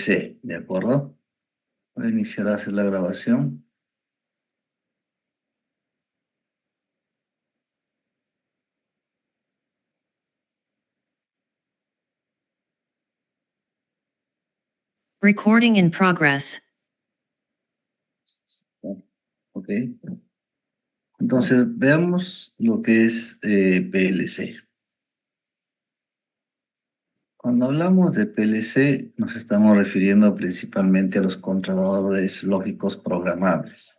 Sí, ¿de acuerdo? Voy a iniciar a hacer la grabación. Recording in progress. Ok. Entonces, veamos lo que es PLC. Cuando hablamos de PLC, nos estamos refiriendo principalmente a los controladores lógicos programables.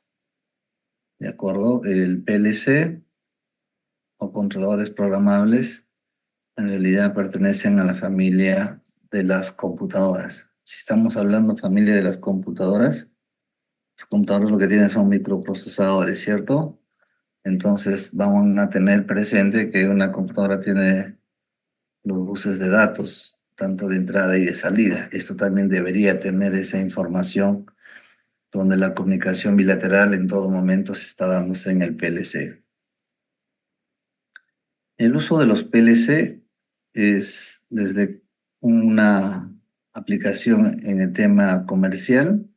¿De acuerdo? El PLC o controladores programables en realidad pertenecen a la familia de las computadoras. Si estamos hablando familia de las computadoras, los computadores lo que tienen son microprocesadores, ¿cierto? Entonces vamos a tener presente que una computadora tiene los buses de datos, tanto de entrada y de salida. Esto también debería tener esa información donde la comunicación bilateral en todo momento se está dándose en el PLC. El uso de los PLC es desde una aplicación en el tema comercial,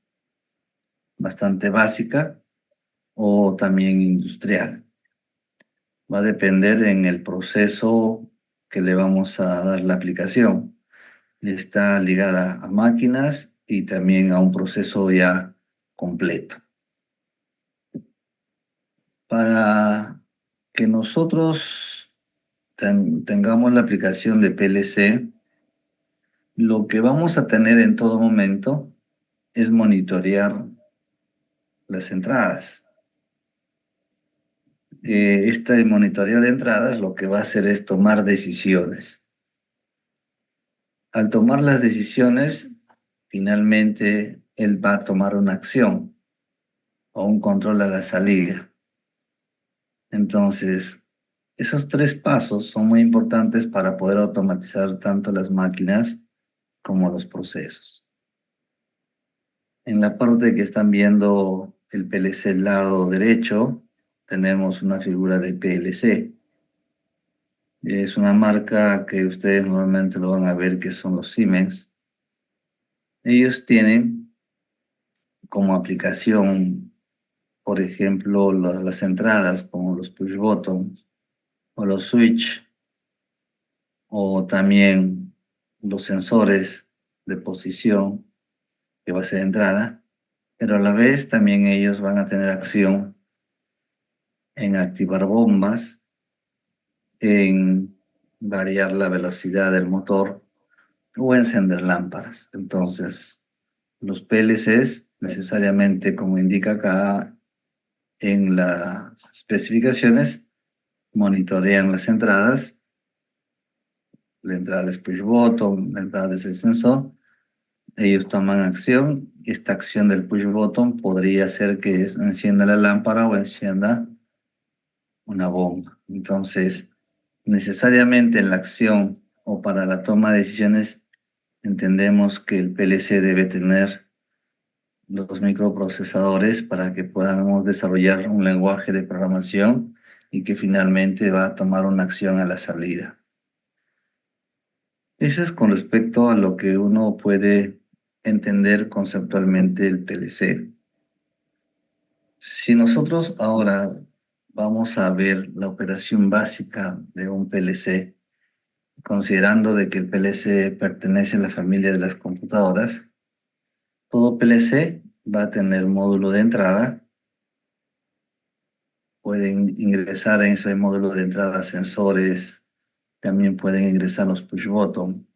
bastante básica, o también industrial. Va a depender en el proceso que le vamos a dar la aplicación. Está ligada a máquinas y también a un proceso ya completo. Para que nosotros tengamos la aplicación de PLC, lo que vamos a tener en todo momento es monitorear las entradas. Este monitoreo de entradas lo que va a hacer es tomar decisiones. Al tomar las decisiones, finalmente él va a tomar una acción o un control a la salida. Entonces, esos tres pasos son muy importantes para poder automatizar tanto las máquinas como los procesos. En la parte que están viendo el PLC lado derecho, tenemos una figura de PLC. Es una marca que ustedes normalmente lo van a ver que son los Siemens. Ellos tienen como aplicación, por ejemplo, las entradas como los push buttons o los switch o también los sensores de posición que va a ser entrada, pero a la vez también ellos van a tener acción en activar bombas, en variar la velocidad del motor o encender lámparas. Entonces, los PLCs necesariamente, como indica acá en las especificaciones, monitorean las entradas. La entrada es push button, la entrada es el sensor. Ellos toman acción. Esta acción del push button podría ser que encienda la lámpara o encienda una bomba. Entonces, necesariamente en la acción o para la toma de decisiones, entendemos que el PLC debe tener los microprocesadores para que podamos desarrollar un lenguaje de programación y que finalmente va a tomar una acción a la salida. Eso es con respecto a lo que uno puede entender conceptualmente el PLC. Si nosotros ahora vamos a ver la operación básica de un PLC, considerando de que el PLC pertenece a la familia de las computadoras, todo PLC va a tener módulo de entrada. Pueden ingresar en ese módulo de entrada sensores, también pueden ingresar los push button.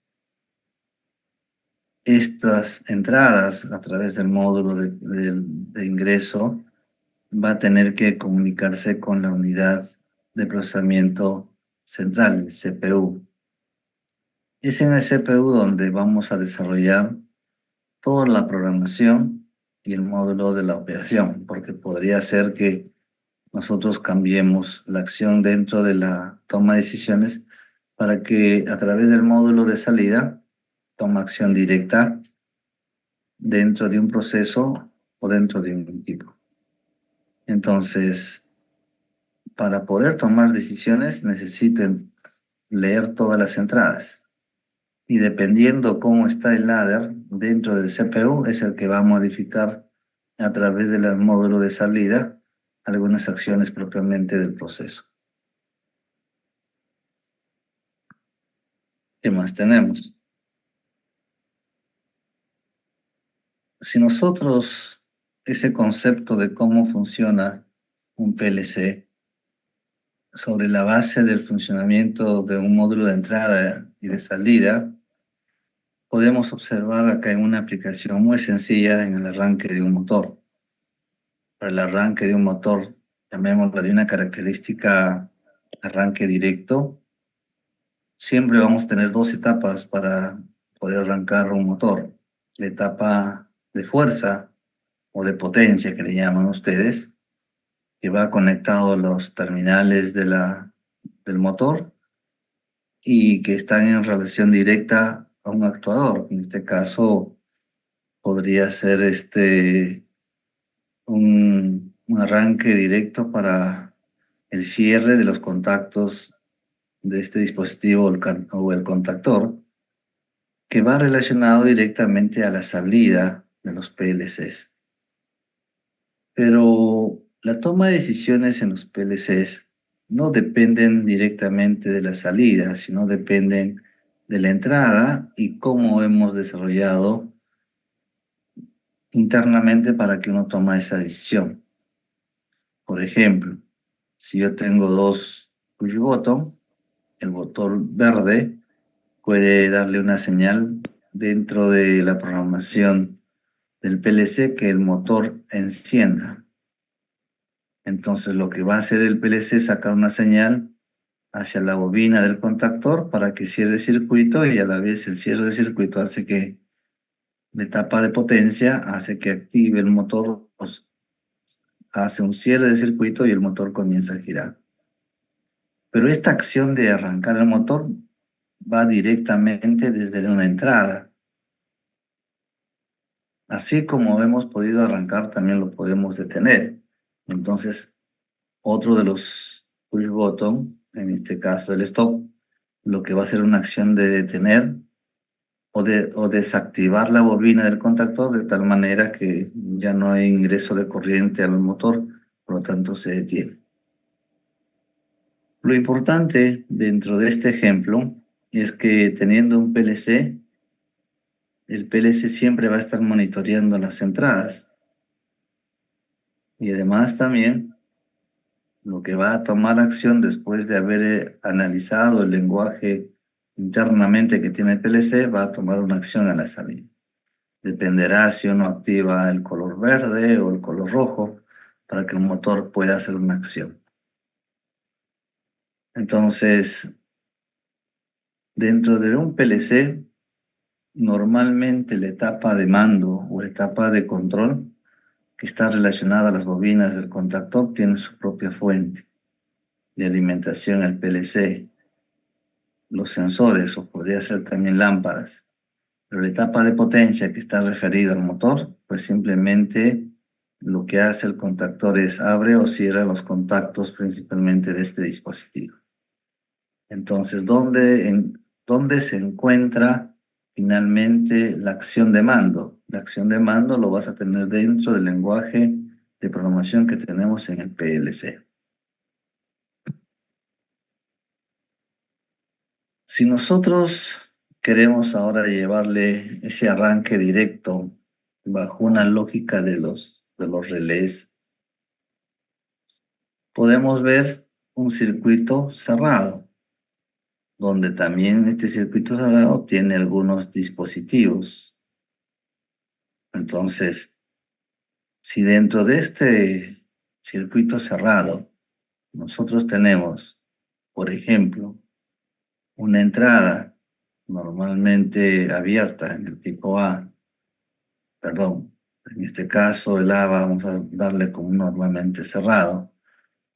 Estas entradas a través del módulo de ingreso va a tener que comunicarse con la unidad de procesamiento central, el CPU. Es en el CPU donde vamos a desarrollar toda la programación y el módulo de la operación, porque podría ser que nosotros cambiemos la acción dentro de la toma de decisiones para que a través del módulo de salida tome acción directa dentro de un proceso o dentro de un equipo. Entonces, para poder tomar decisiones necesito leer todas las entradas. Y dependiendo cómo está el ladder dentro del CPU, es el que va a modificar a través del módulo de salida algunas acciones propiamente del proceso. ¿Qué más tenemos? Si nosotros ese concepto de cómo funciona un PLC sobre la base del funcionamiento de un módulo de entrada y de salida, podemos observar acá en una aplicación muy sencilla en el arranque de un motor. Para el arranque de un motor, llamémoslo de una característica arranque directo, siempre vamos a tener dos etapas para poder arrancar un motor. La etapa de fuerza o de potencia que le llaman ustedes, que va conectado a los terminales del motor y que están en relación directa a un actuador. En este caso podría ser un arranque directo para el cierre de los contactos de este dispositivo o el contactor, que va relacionado directamente a la salida de los PLCs. Pero la toma de decisiones en los PLCs no dependen directamente de la salida, sino dependen de la entrada y cómo hemos desarrollado internamente para que uno tome esa decisión. Por ejemplo, si yo tengo dos push button, el botón verde puede darle una señal dentro de la programación del PLC que el motor encienda. Entonces lo que va a hacer el PLC es sacar una señal hacia la bobina del contactor para que cierre el circuito, y a la vez el cierre del circuito hace que la etapa de potencia hace que active el motor, pues, hace un cierre de circuito y el motor comienza a girar. Pero esta acción de arrancar el motor va directamente desde una entrada. Así como hemos podido arrancar, también lo podemos detener. Entonces, otro de los push button, en este caso el stop, lo que va a hacer una acción de detener o desactivar la bobina del contactor de tal manera que ya no hay ingreso de corriente al motor, por lo tanto se detiene. Lo importante dentro de este ejemplo es que teniendo un PLC, el PLC siempre va a estar monitoreando las entradas y además también lo que va a tomar acción después de haber analizado el lenguaje internamente que tiene el PLC, va a tomar una acción a la salida. Dependerá si uno activa el color verde o el color rojo para que el motor pueda hacer una acción. Entonces, dentro de un PLC, normalmente la etapa de mando o etapa de control que está relacionada a las bobinas del contactor tiene su propia fuente de alimentación al PLC, los sensores o podría ser también lámparas. Pero la etapa de potencia que está referida al motor, pues simplemente lo que hace el contactor es abre o cierra los contactos principalmente de este dispositivo. Entonces, ¿dónde se encuentra finalmente la acción de mando? La acción de mando lo vas a tener dentro del lenguaje de programación que tenemos en el PLC. Si nosotros queremos ahora llevarle ese arranque directo bajo una lógica de los relés, podemos ver un circuito cerrado, donde también este circuito cerrado tiene algunos dispositivos. Entonces, si dentro de este circuito cerrado nosotros tenemos, por ejemplo, una entrada normalmente abierta en el tipo A, perdón, en este caso el A vamos a darle como normalmente cerrado,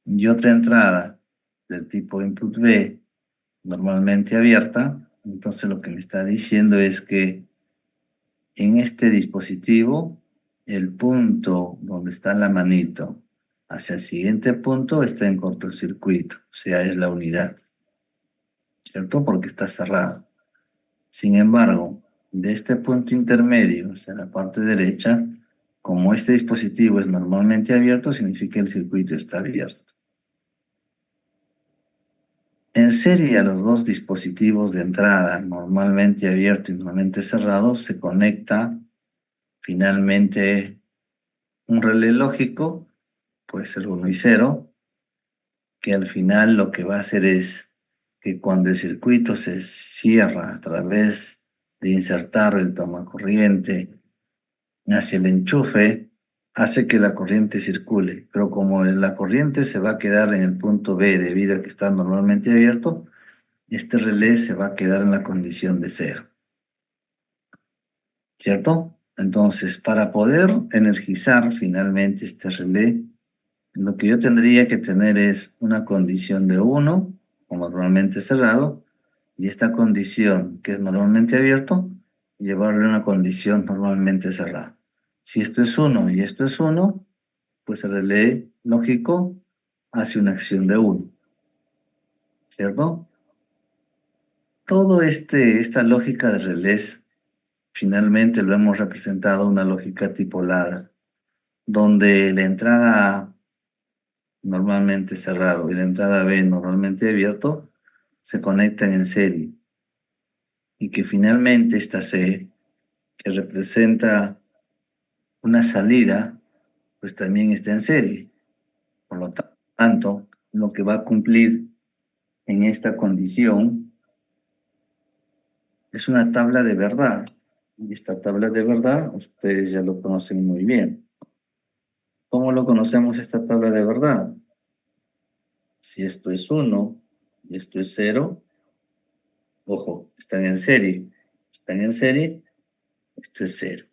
y otra entrada del tipo input B, normalmente abierta, entonces lo que me está diciendo es que en este dispositivo, el punto donde está la manito hacia el siguiente punto está en cortocircuito, o sea, es la unidad, ¿cierto? Porque está cerrado. Sin embargo, de este punto intermedio hacia la parte derecha, como este dispositivo es normalmente abierto, significa que el circuito está abierto. En serie a los dos dispositivos de entrada, normalmente abierto y normalmente cerrado, se conecta finalmente un relé lógico, puede ser 1 y 0, que al final lo que va a hacer es que cuando el circuito se cierra a través de insertar el tomacorriente hacia el enchufe, hace que la corriente circule, pero como la corriente se va a quedar en el punto B debido a que está normalmente abierto, este relé se va a quedar en la condición de 0, ¿cierto? Entonces, para poder energizar finalmente este relé, lo que yo tendría que tener es una condición de 1, como normalmente cerrado, y esta condición, que es normalmente abierto, llevarle a una condición normalmente cerrada. Si esto es 1 y esto es 1, pues el relé lógico hace una acción de 1, ¿cierto? Todo esta lógica de relés, finalmente lo hemos representado una lógica tipo ladder, donde la entrada A normalmente cerrado y la entrada B normalmente abierto se conectan en serie, y que finalmente esta C, que representa una salida, pues también está en serie. Por lo tanto, lo que va a cumplir en esta condición es una tabla de verdad. Y esta tabla de verdad, ustedes ya lo conocen muy bien. ¿Cómo lo conocemos esta tabla de verdad? Si esto es 1 y esto es 0, ojo, están en serie. Están en serie, esto es 0.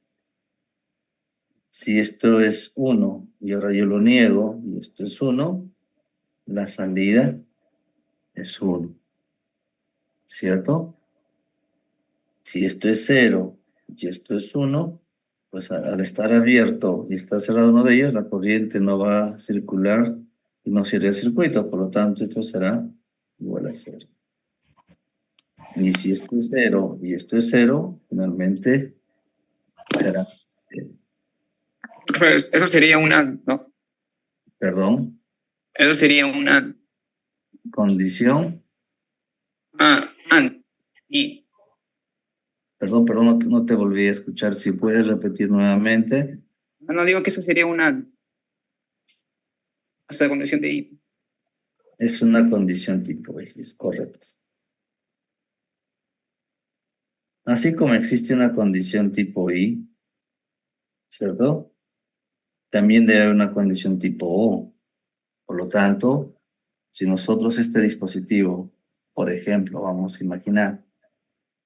Si esto es 1 y ahora yo lo niego y esto es 1, la salida es 1, ¿cierto? Si esto es 0 y esto es 1, pues al estar abierto y estar cerrado uno de ellos, la corriente no va a circular y no cierra el circuito, por lo tanto esto será igual a 0. Y si esto es 0 y esto es 0, finalmente será 0. Pues eso sería una, ¿no? Perdón, Eso sería una, condición, y perdón, no te volví a escuchar, si puedes repetir nuevamente. no digo que eso sería una, hasta condición de I. Es una condición tipo X, correcto. Así como existe una condición tipo Y, ¿cierto? También debe haber una condición tipo O. Por lo tanto, si nosotros este dispositivo, por ejemplo, vamos a imaginar,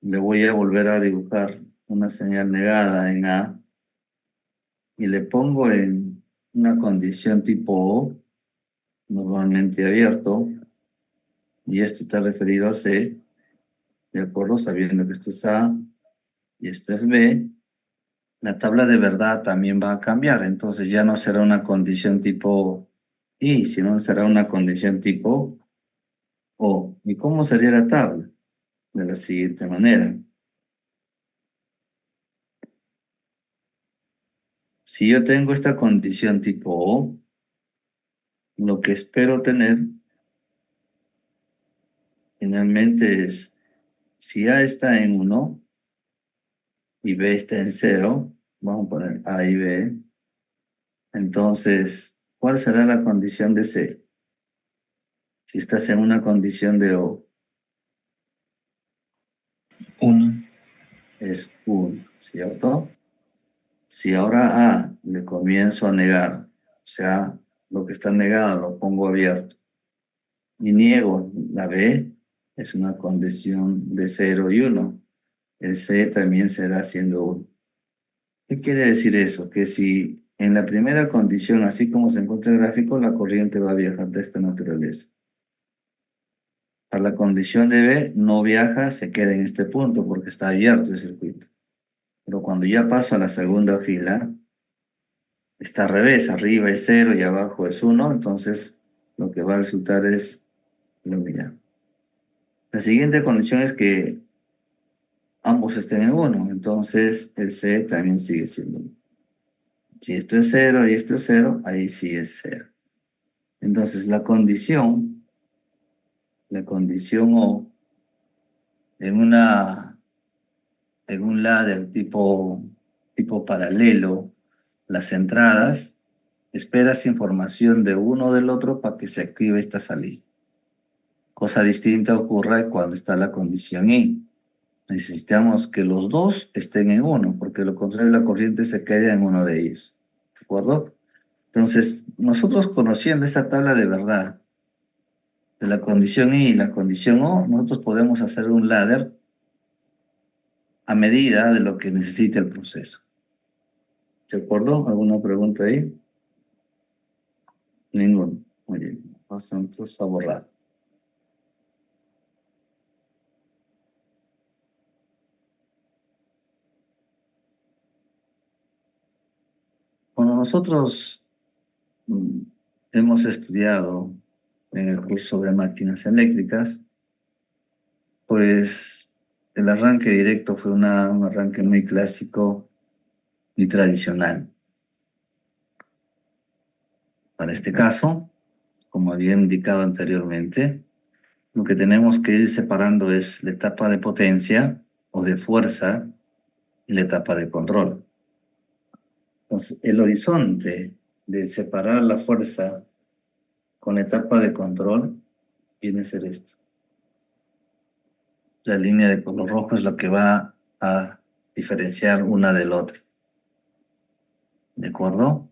le voy a volver a dibujar una señal negada en A y le pongo en una condición tipo O, normalmente abierto, y esto está referido a C, ¿de acuerdo? Sabiendo que esto es A y esto es B, la tabla de verdad también va a cambiar. Entonces ya no será una condición tipo I, sino será una condición tipo O. ¿Y cómo sería la tabla? De la siguiente manera. Si yo tengo esta condición tipo O, lo que espero tener finalmente es, si A está en 1 y B está en 0, vamos a poner A y B, entonces, ¿cuál será la condición de C? Si estás en una condición de O, 1. es 1, ¿cierto? Si ahora A le comienzo a negar, o sea, lo que está negado lo pongo abierto, y niego la B, es una condición de 0 y 1. El C también será siendo 1. ¿Qué quiere decir eso? Que si en la primera condición, así como se encuentra el gráfico, la corriente va a viajar de esta naturaleza. Para la condición de B, no viaja, se queda en este punto porque está abierto el circuito. Pero cuando ya paso a la segunda fila, está al revés, arriba es 0 y abajo es 1, entonces lo que va a resultar es iluminar. La siguiente condición es que ambos estén en 1, entonces el C también sigue siendo 1. Si esto es 0 y esto es 0, ahí sí es 0. Entonces la condición O en un ladder tipo paralelo, las entradas, esperas información de uno o del otro para que se active esta salida. Cosa distinta ocurre cuando está la condición I. Necesitamos que los dos estén en 1, porque de lo contrario la corriente se queda en uno de ellos. ¿De acuerdo? Entonces, nosotros conociendo esta tabla de verdad de la condición I y la condición O, nosotros podemos hacer un ladder a medida de lo que necesite el proceso. ¿De acuerdo? ¿Alguna pregunta ahí? Ninguno. Muy bien. Entonces a borrar. Cuando nosotros hemos estudiado en el curso de máquinas eléctricas, pues el arranque directo fue un arranque muy clásico y tradicional. Para este caso, como había indicado anteriormente, lo que tenemos que ir separando es la etapa de potencia o de fuerza y la etapa de control. Entonces, el horizonte de separar la fuerza con la etapa de control viene a ser esto. La línea de color rojo es lo que va a diferenciar una del otro. ¿De acuerdo?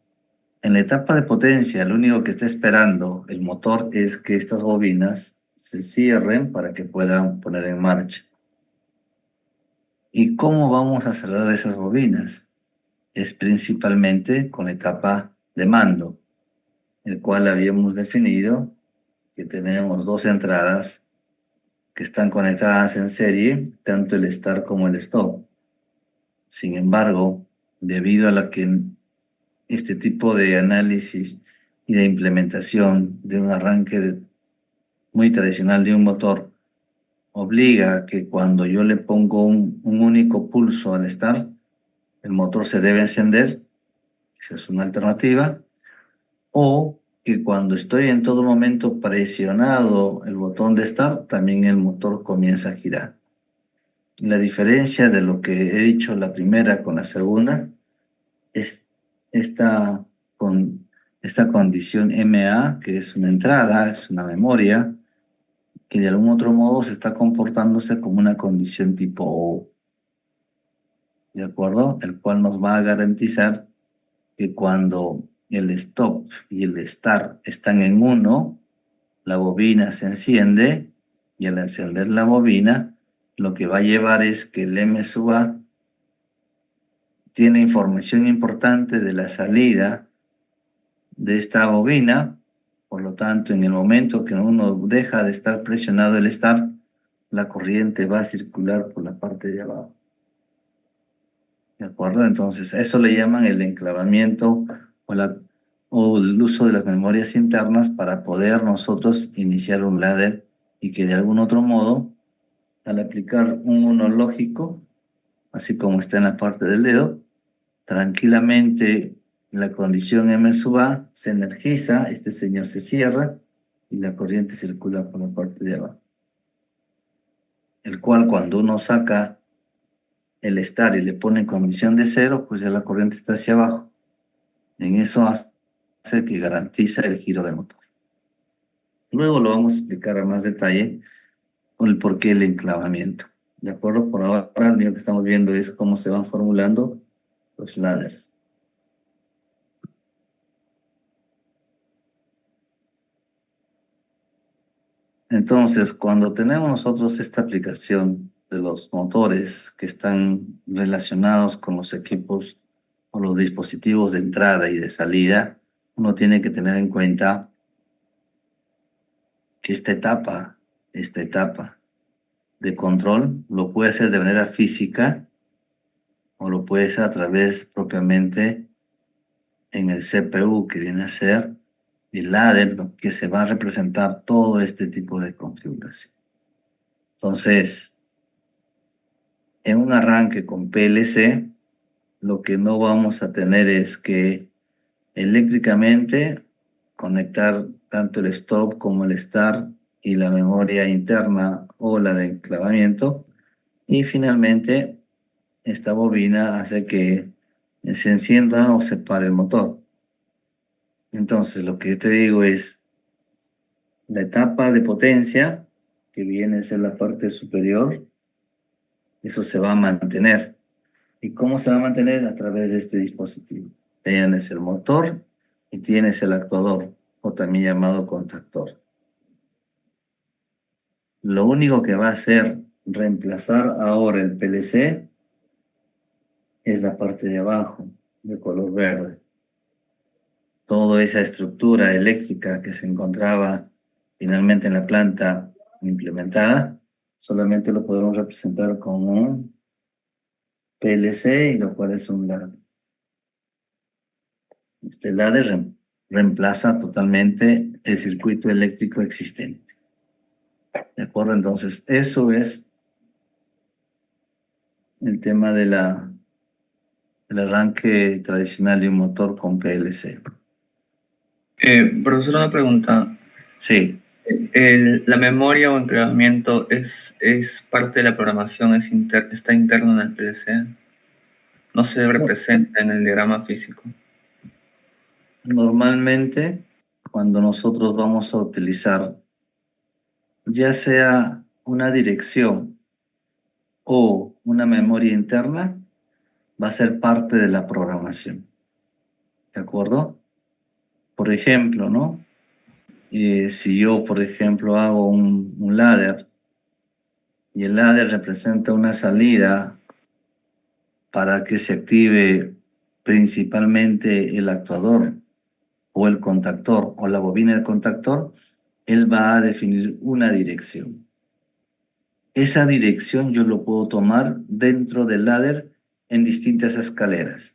En la etapa de potencia, lo único que está esperando el motor es que estas bobinas se cierren para que puedan poner en marcha. ¿Y cómo vamos a cerrar esas bobinas? Es principalmente con la etapa de mando, el cual habíamos definido que tenemos dos entradas que están conectadas en serie, tanto el start como el stop. Sin embargo, debido a que este tipo de análisis y de implementación de un arranque muy tradicional de un motor obliga a que cuando yo le pongo un único pulso al start, el motor se debe encender, esa es una alternativa, o que cuando estoy en todo momento presionado el botón de start, también el motor comienza a girar. La diferencia de lo que he dicho la primera con la segunda es esta, esta condición MA, que es una entrada, es una memoria, que de algún otro modo se está comportándose como una condición tipo O, ¿de acuerdo? El cual nos va a garantizar que cuando el stop y el start están en 1, la bobina se enciende y al encender la bobina, lo que va a llevar es que el M sub A tiene información importante de la salida de esta bobina, por lo tanto, en el momento que uno deja de estar presionado el start, la corriente va a circular por la parte de abajo. ¿De acuerdo? Entonces, eso le llaman el enclavamiento o el uso de las memorias internas para poder nosotros iniciar un ladder y que de algún otro modo, al aplicar un 1 lógico, así como está en la parte del dedo, tranquilamente la condición M sub A se energiza, este señor se cierra y la corriente circula por la parte de abajo. El cual cuando uno saca el estar y le pone en condición de 0, pues ya la corriente está hacia abajo. En eso hace que garantiza el giro del motor. Luego lo vamos a explicar a más detalle con el porqué del enclavamiento. ¿De acuerdo? Por ahora lo único que estamos viendo es cómo se van formulando los ladders. Entonces, cuando tenemos nosotros esta aplicación de los motores que están relacionados con los equipos o los dispositivos de entrada y de salida, uno tiene que tener en cuenta que esta etapa de control lo puede hacer de manera física o lo puede hacer a través propiamente en el CPU, que viene a ser el ladder, que se va a representar todo este tipo de configuración. Entonces, En un arranque con PLC, lo que no vamos a tener es que eléctricamente conectar tanto el stop como el start y la memoria interna o la de enclavamiento. Y finalmente, esta bobina hace que se encienda o se pare el motor. Entonces, lo que te digo es, la etapa de potencia, que viene a ser la parte superior, eso se va a mantener. ¿Y cómo se va a mantener? A través de este dispositivo. Tienes el motor y tienes el actuador, o también llamado contactor. Lo único que va a hacer reemplazar ahora el PLC es la parte de abajo, de color verde. Toda esa estructura eléctrica que se encontraba finalmente en la planta implementada, solamente lo podemos representar con un PLC, y lo cual es un ladder. Este ladder reemplaza totalmente el circuito eléctrico existente. ¿De acuerdo? Entonces, eso es el tema del arranque tradicional de un motor con PLC. Profesor, una pregunta. Sí. ¿La memoria o enclavamiento es parte de la programación, está interno en el PLC? ¿No se representa en el diagrama físico? Normalmente, cuando nosotros vamos a utilizar ya sea una dirección o una memoria interna, va a ser parte de la programación. ¿De acuerdo? Por ejemplo, ¿no? Si yo, por ejemplo, hago un ladder y el ladder representa una salida para que se active principalmente el actuador o el contactor o la bobina del contactor, él va a definir una dirección. Esa dirección yo lo puedo tomar dentro del ladder en distintas escaleras.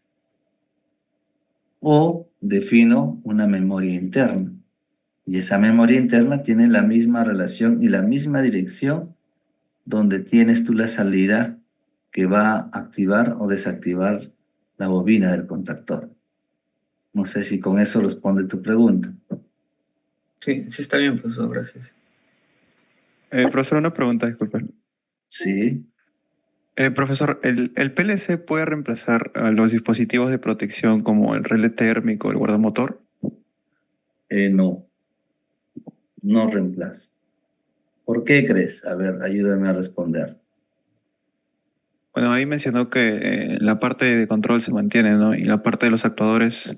O defino una memoria interna. Y esa memoria interna tiene la misma relación y la misma dirección donde tienes tú la salida que va a activar o desactivar la bobina del contactor. No sé si con eso responde tu pregunta. Sí, sí está bien, profesor, gracias. Profesor, una pregunta, disculpe. Sí. Profesor, ¿el PLC puede reemplazar a los dispositivos de protección como el relé térmico, el guardamotor? No, no reemplaza. ¿Por qué crees? A ver, ayúdame a responder. Bueno, ahí mencionó que la parte de control se mantiene, ¿no? Y la parte de los actuadores,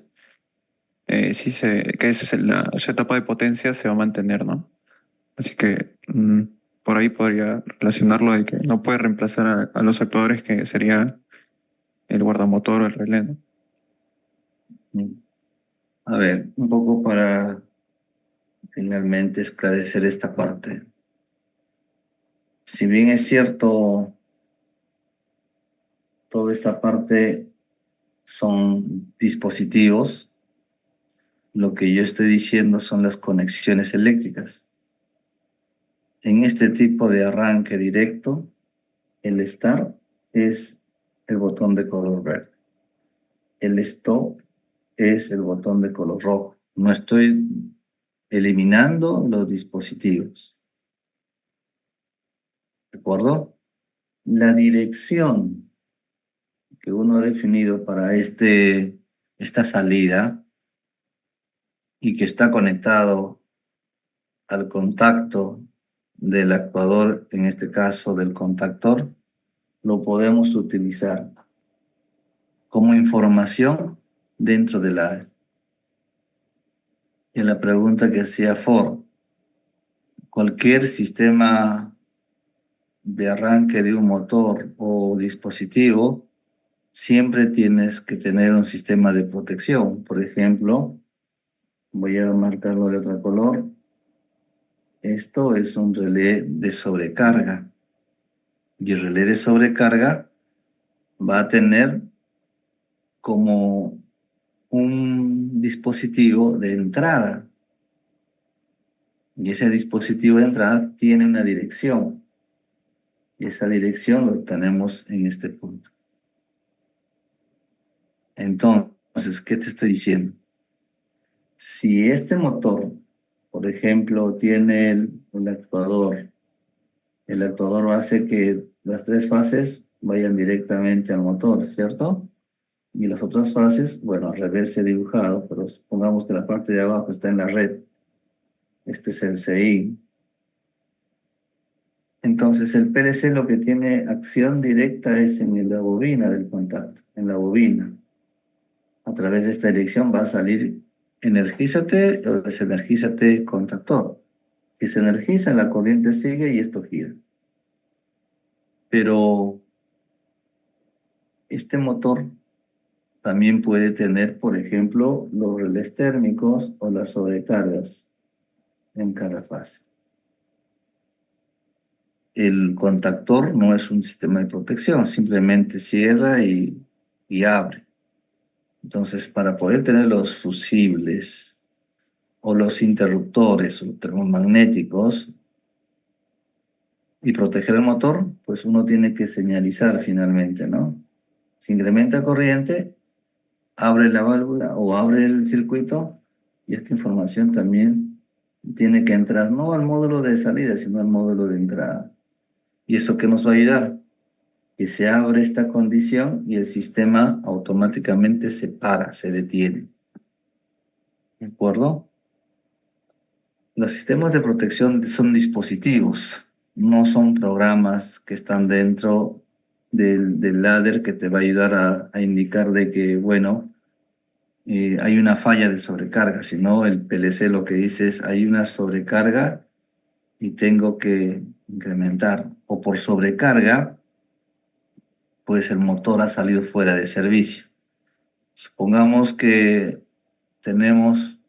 que es su etapa de potencia se va a mantener, ¿no? Así que por ahí podría relacionarlo de que no puede reemplazar a los actuadores, que sería el guardamotor o el relé, ¿no? A ver, un poco para finalmente esclarecer esta parte. Si bien es cierto, toda esta parte son dispositivos, lo que yo estoy diciendo son las conexiones eléctricas. En este tipo de arranque directo, el start es el botón de color verde. El stop es el botón de color rojo. No estoy eliminando los dispositivos. ¿De acuerdo? La dirección que uno ha definido para esta salida y que está conectado al contacto del actuador, en este caso del contactor, lo podemos utilizar como información dentro de la... Y la pregunta que hacía Ford, cualquier sistema de arranque de un motor o dispositivo, siempre tienes que tener un sistema de protección. Por ejemplo, voy a marcarlo de otro color. Esto es un relé de sobrecarga. Y el relé de sobrecarga va a tener como un dispositivo de entrada. Y ese dispositivo de entrada tiene una dirección. Y esa dirección lo tenemos en este punto. Entonces, ¿qué te estoy diciendo? Si este motor, por ejemplo, tiene el actuador hace que las tres fases vayan directamente al motor, ¿cierto? Y las otras fases, bueno, al revés he dibujado, pero supongamos que la parte de abajo está en la red. Este es el CI. Entonces el PLC lo que tiene acción directa es en la bobina del contacto, en la bobina. A través de esta dirección va a salir energízate o desenergízate contactor. Si se energiza, la corriente sigue y esto gira. Pero este motor también puede tener, por ejemplo, los relés térmicos o las sobrecargas en cada fase. El contactor no es un sistema de protección, simplemente cierra y abre. Entonces, para poder tener los fusibles o los interruptores o termomagnéticos y proteger el motor, pues uno tiene que señalizar finalmente, ¿no? Se incrementa corriente, abre la válvula o abre el circuito y esta información también tiene que entrar no al módulo de salida, sino al módulo de entrada. ¿Y eso qué nos va a ayudar? Que se abre esta condición y el sistema automáticamente se para, se detiene. ¿De acuerdo? Los sistemas de protección son dispositivos, no son programas que están dentro del ladder que te va a ayudar a indicar de que, bueno, hay una falla de sobrecarga, sino el PLC lo que dice es hay una sobrecarga y tengo que incrementar. O por sobrecarga, pues el motor ha salido fuera de servicio. Supongamos que tenemos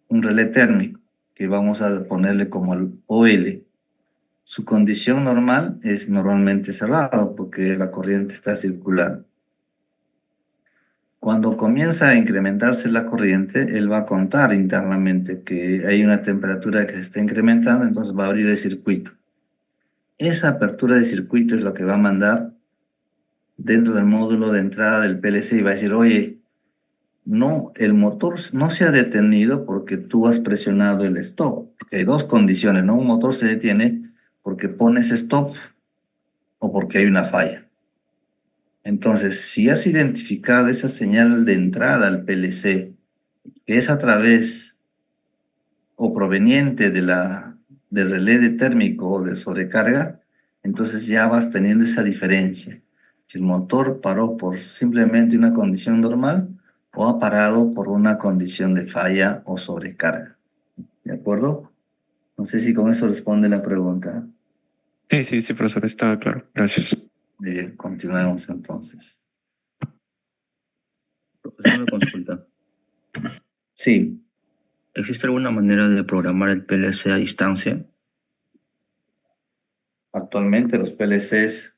un relé térmico que vamos a ponerle como el OL. Su condición normal es normalmente cerrado porque la corriente está circulando. Cuando comienza a incrementarse la corriente, él va a contar internamente que hay una temperatura que se está incrementando, entonces va a abrir el circuito. Esa apertura de circuito es lo que va a mandar dentro del módulo de entrada del PLC y va a decir, oye, no, el motor no se ha detenido porque tú has presionado el stop. Porque hay dos condiciones, ¿no? Un motor se detiene porque pones stop o porque hay una falla. Entonces, si has identificado esa señal de entrada al PLC, que es a través o proveniente del relé de térmico o de sobrecarga, entonces ya vas teniendo esa diferencia. Si el motor paró por simplemente una condición normal o ha parado por una condición de falla o sobrecarga. ¿De acuerdo? No sé si con eso responde la pregunta. Sí, profesor, está claro. Gracias. Muy bien, continuemos entonces. Profesor, una consulta. Sí, ¿Existe alguna manera de programar el PLC a distancia? actualmente los PLCs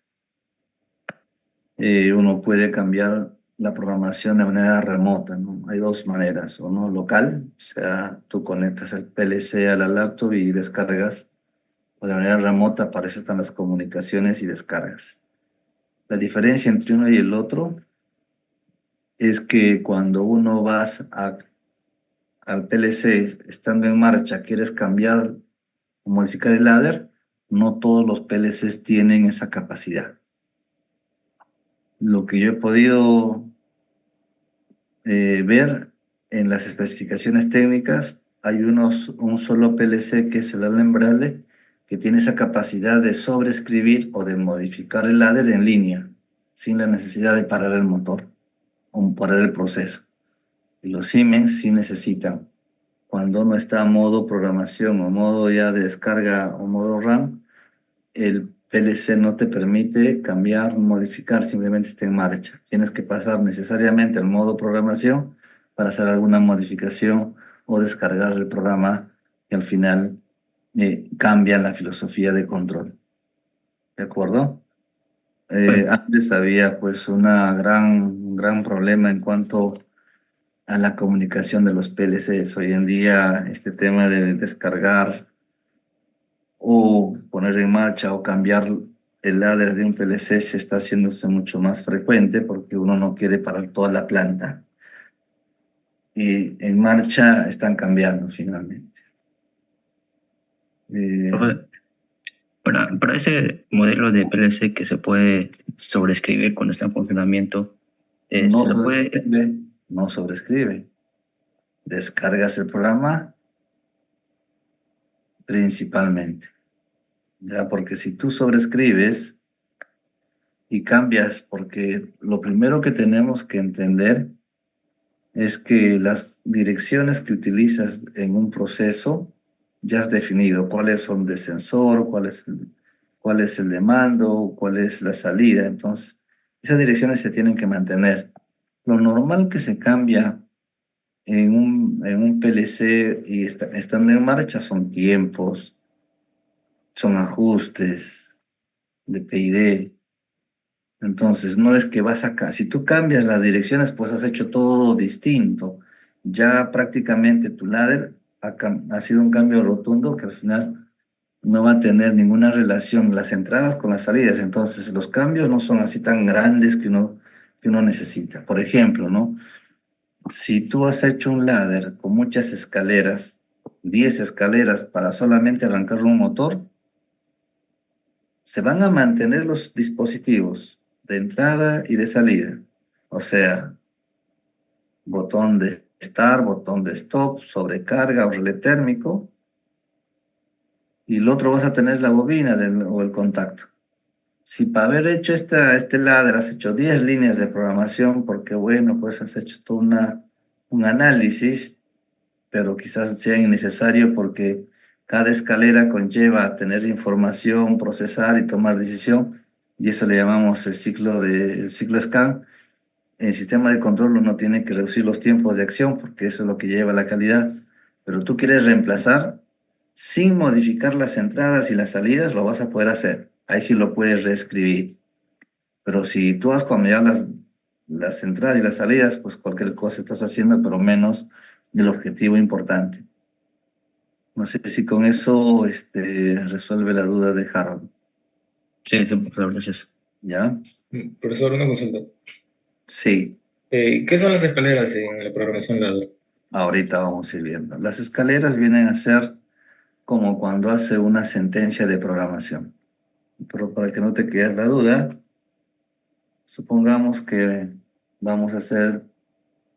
uno puede cambiar la programación de manera remota, ¿no? Hay dos maneras, uno local, o sea, tú conectas el PLC a la laptop y descargas, o de manera remota para eso están las comunicaciones y descargas. La diferencia entre uno y el otro es que cuando uno vas al PLC estando en marcha, quieres cambiar o modificar el ladder, no todos los PLCs tienen esa capacidad. Lo que yo he podido ver en las especificaciones técnicas, hay un solo PLC que es el Allen Bradley, que tiene esa capacidad de sobreescribir o de modificar el ladder en línea, sin la necesidad de parar el motor o parar el proceso. Y los Siemens sí necesitan, cuando uno está a modo programación o modo ya de descarga o modo RAM, el PLC no te permite cambiar, modificar, simplemente está en marcha. Tienes que pasar necesariamente al modo programación para hacer alguna modificación o descargar el programa que al final cambia la filosofía de control. ¿De acuerdo? Antes había pues un gran problema en cuanto a la comunicación de los PLCs. Hoy en día este tema de descargar o poner en marcha o cambiar el ladder de un PLC se está haciéndose mucho más frecuente porque uno no quiere parar toda la planta. Y en marcha están cambiando finalmente. Profe, para ese modelo de PLC que se puede sobreescribir cuando está en funcionamiento, No se lo puede... sobrescribe, no sobrescribe. Descargas el programa principalmente, ya, porque si tú sobrescribes y cambias, porque lo primero que tenemos que entender es que las direcciones que utilizas en un proceso ya has definido cuáles son de sensor, cuál es el de mando, cuál es la salida. Entonces, esas direcciones se tienen que mantener. Lo normal que se cambia en un PLC y estando en marcha son tiempos, son ajustes de PID. Entonces, no es que vas a... Si tú cambias las direcciones, pues has hecho todo distinto. Ya prácticamente tu ladder ha sido un cambio rotundo que al final no va a tener ninguna relación las entradas con las salidas. Entonces, los cambios no son así tan grandes que uno necesita. Por ejemplo, ¿no? Si tú has hecho un ladder con muchas escaleras, 10 escaleras para solamente arrancar un motor, se van a mantener los dispositivos de entrada y de salida. O sea, botón de start, botón de stop, sobrecarga o relé térmico. Y el otro vas a tener la bobina o el contacto. Si para haber hecho este ladder has hecho 10 líneas de programación, porque bueno, pues has hecho todo un análisis, pero quizás sea innecesario porque cada escalera conlleva tener información, procesar y tomar decisión, y eso le llamamos el ciclo scan. El sistema de control uno tiene que reducir los tiempos de acción porque eso es lo que lleva la calidad, pero tú quieres reemplazar sin modificar las entradas y las salidas, lo vas a poder hacer. Ahí sí lo puedes reescribir. Pero si tú has cambiado las entradas y las salidas, pues cualquier cosa estás haciendo, pero menos del objetivo importante. No sé si con eso resuelve la duda de Harold. Sí, sí, profesor, gracias. ¿Ya? Profesor, una consulta. Sí, ¿Qué son las escaleras en la programación ladder? ahorita vamos a ir viendo. Las escaleras vienen a ser como cuando hace una sentencia de programación. Pero para que no te quede la duda, supongamos que vamos a hacer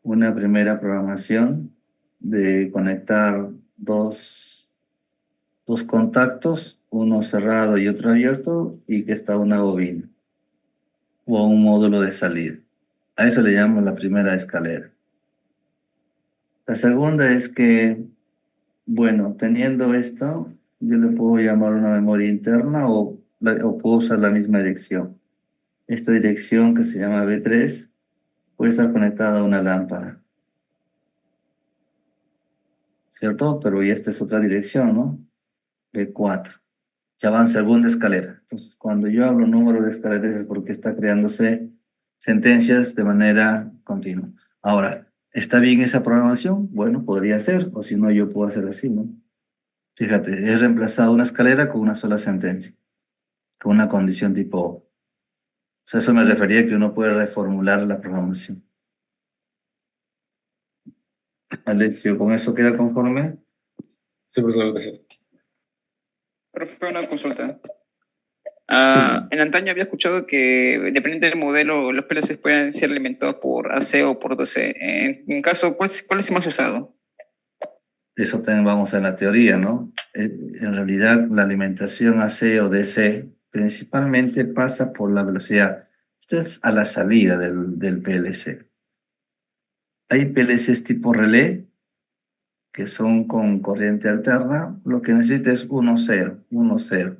una primera programación de conectar dos contactos, uno cerrado y otro abierto, y que está una bobina o un módulo de salida. A eso le llamamos la primera escalera. La segunda es que, bueno, teniendo esto, yo le puedo llamar una memoria interna o puedo usar la misma dirección. Esta dirección que se llama B3 puede estar conectada a una lámpara, ¿cierto? Pero y esta es otra dirección, ¿no? B4. Ya va en segunda escalera. Entonces, cuando yo hablo número de escaleras es porque está creándose sentencias de manera continua. Ahora, ¿está bien esa programación? Bueno, podría ser, o si no, yo puedo hacer así, ¿no? Fíjate, he reemplazado una escalera con una sola sentencia, con una condición tipo O. O sea, eso me refería a que uno puede reformular la programación. Alexio, ¿con eso queda conforme? Sí, profesor, gracias. Profe, una consulta. Sí. En antaño había escuchado que dependiendo del modelo, los PLCs pueden ser alimentados por AC o por DC. En caso, ¿cuál es el más usado? Eso también vamos en la teoría, ¿no? En realidad, la alimentación AC o DC principalmente pasa por la velocidad. Esto es a la salida del PLC. Hay PLCs tipo relé, que son con corriente alterna. Lo que necesita es 1-0, 1-0.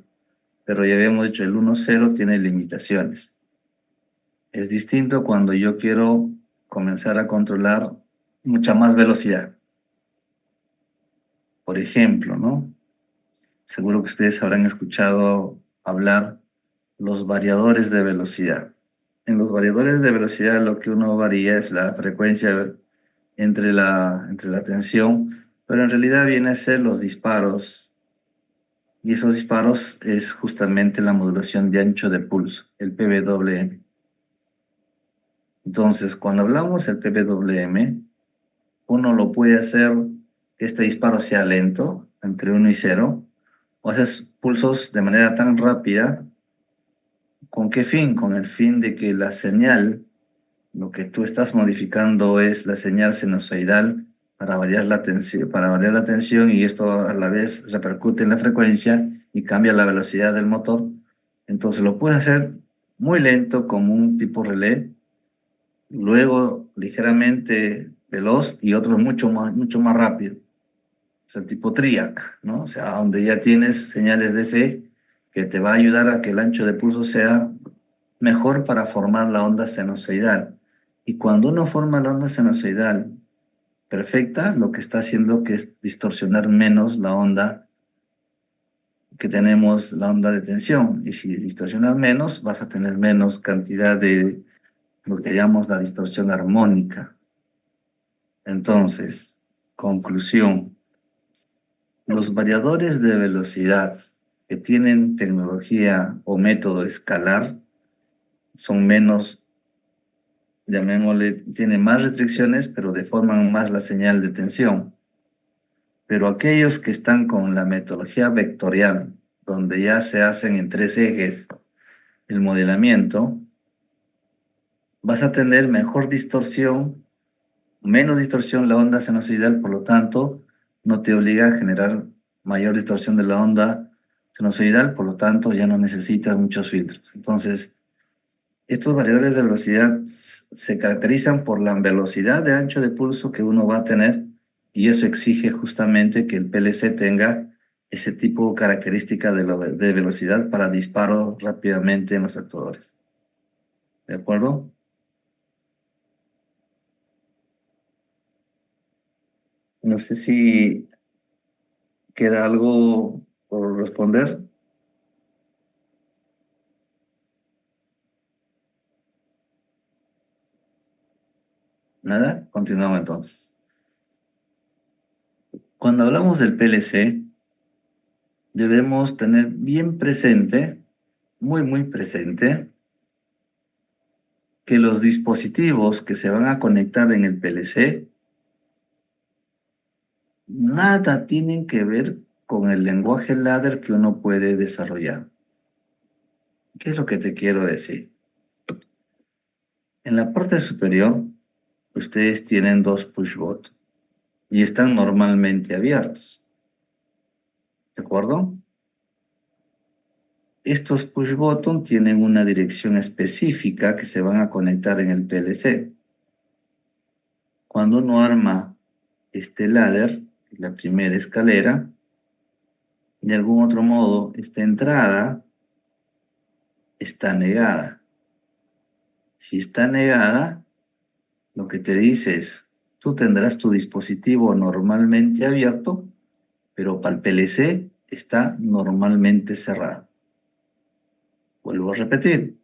Pero ya habíamos dicho, el 1-0 tiene limitaciones. Es distinto cuando yo quiero comenzar a controlar mucha más velocidad. Por ejemplo, ¿no? Seguro que ustedes habrán escuchado hablar los variadores de velocidad. En los variadores de velocidad lo que uno varía es la frecuencia entre la tensión, pero en realidad viene a ser los disparos Y esos disparos es justamente la modulación de ancho de pulso, el PWM. Entonces, cuando hablamos del PWM, uno lo puede hacer que este disparo sea lento, entre 1 y 0, o haces pulsos de manera tan rápida. ¿Con qué fin? Con el fin de que la señal, lo que tú estás modificando es la señal sinusoidal para variar la tensión, y esto a la vez repercute en la frecuencia y cambia la velocidad del motor. Entonces lo puedes hacer muy lento como un tipo relé, luego ligeramente veloz y otro mucho más rápido. Es el tipo TRIAC, ¿no? O sea, donde ya tienes señales DC que te va a ayudar a que el ancho de pulso sea mejor para formar la onda sinusoidal. Y cuando uno forma la onda sinusoidal perfecta, lo que está haciendo que es distorsionar menos la onda que tenemos, la onda de tensión. Y si distorsionas menos, vas a tener menos cantidad de lo que llamamos la distorsión armónica. Entonces, conclusión, los variadores de velocidad que tienen tecnología o método escalar son menos, llamémosle, tienen más restricciones, pero deforman más la señal de tensión. Pero aquellos que están con la metodología vectorial, donde ya se hacen en 3 ejes el modelamiento, vas a tener mejor distorsión, menos distorsión la onda sinusoidal, por lo tanto, no te obliga a generar mayor distorsión de la onda sinusoidal, por lo tanto, ya no necesitas muchos filtros. Entonces, estos variadores de velocidad se caracterizan por la velocidad de ancho de pulso que uno va a tener, y eso exige justamente que el PLC tenga ese tipo de característica de velocidad para disparo rápidamente en los actuadores. ¿De acuerdo? No sé si queda algo por responder. ¿Nada? Continuamos entonces. Cuando hablamos del PLC, debemos tener bien presente, muy presente, que los dispositivos que se van a conectar en el PLC nada tienen que ver con el lenguaje ladder que uno puede desarrollar. ¿Qué es lo que te quiero decir? En la parte superior, ustedes tienen 2 pushbot y están normalmente abiertos. ¿De acuerdo? Estos push button tienen una dirección específica que se van a conectar en el PLC. Cuando uno arma este ladder, la primera escalera, de algún otro modo, esta entrada está negada. Si está negada, lo que te dice es, tú tendrás tu dispositivo normalmente abierto, pero para el PLC está normalmente cerrado. Vuelvo a repetir.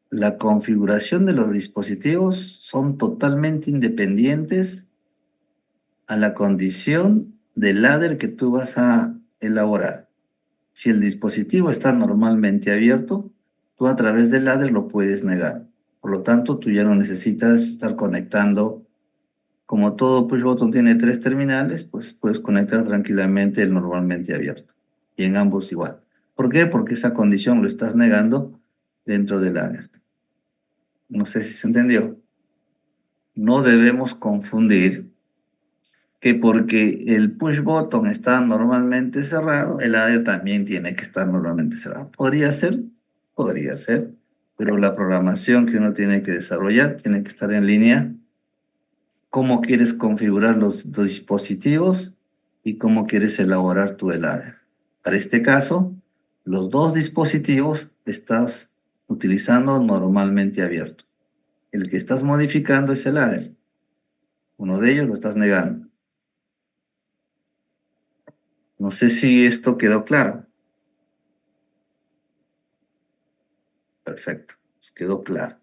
La configuración de los dispositivos son totalmente independientes a la condición del ladder que tú vas a elaborar. Si el dispositivo está normalmente abierto, tú a través del ladder lo puedes negar. Por lo tanto, tú ya no necesitas estar conectando. Como todo push button tiene 3 terminales, pues puedes conectar tranquilamente el normalmente abierto. Y en ambos igual. ¿Por qué? Porque esa condición lo estás negando dentro del ladder. No sé si se entendió. No debemos confundir que porque el push button está normalmente cerrado, el ladder también tiene que estar normalmente cerrado. Podría ser, pero la programación que uno tiene que desarrollar tiene que estar en línea. Cómo quieres configurar los dispositivos y cómo quieres elaborar tu ladder. Para este caso, los 2 dispositivos estás utilizando normalmente abierto. El que estás modificando es el ladder. Uno de ellos lo estás negando. No sé si esto quedó claro. Perfecto, pues quedó claro.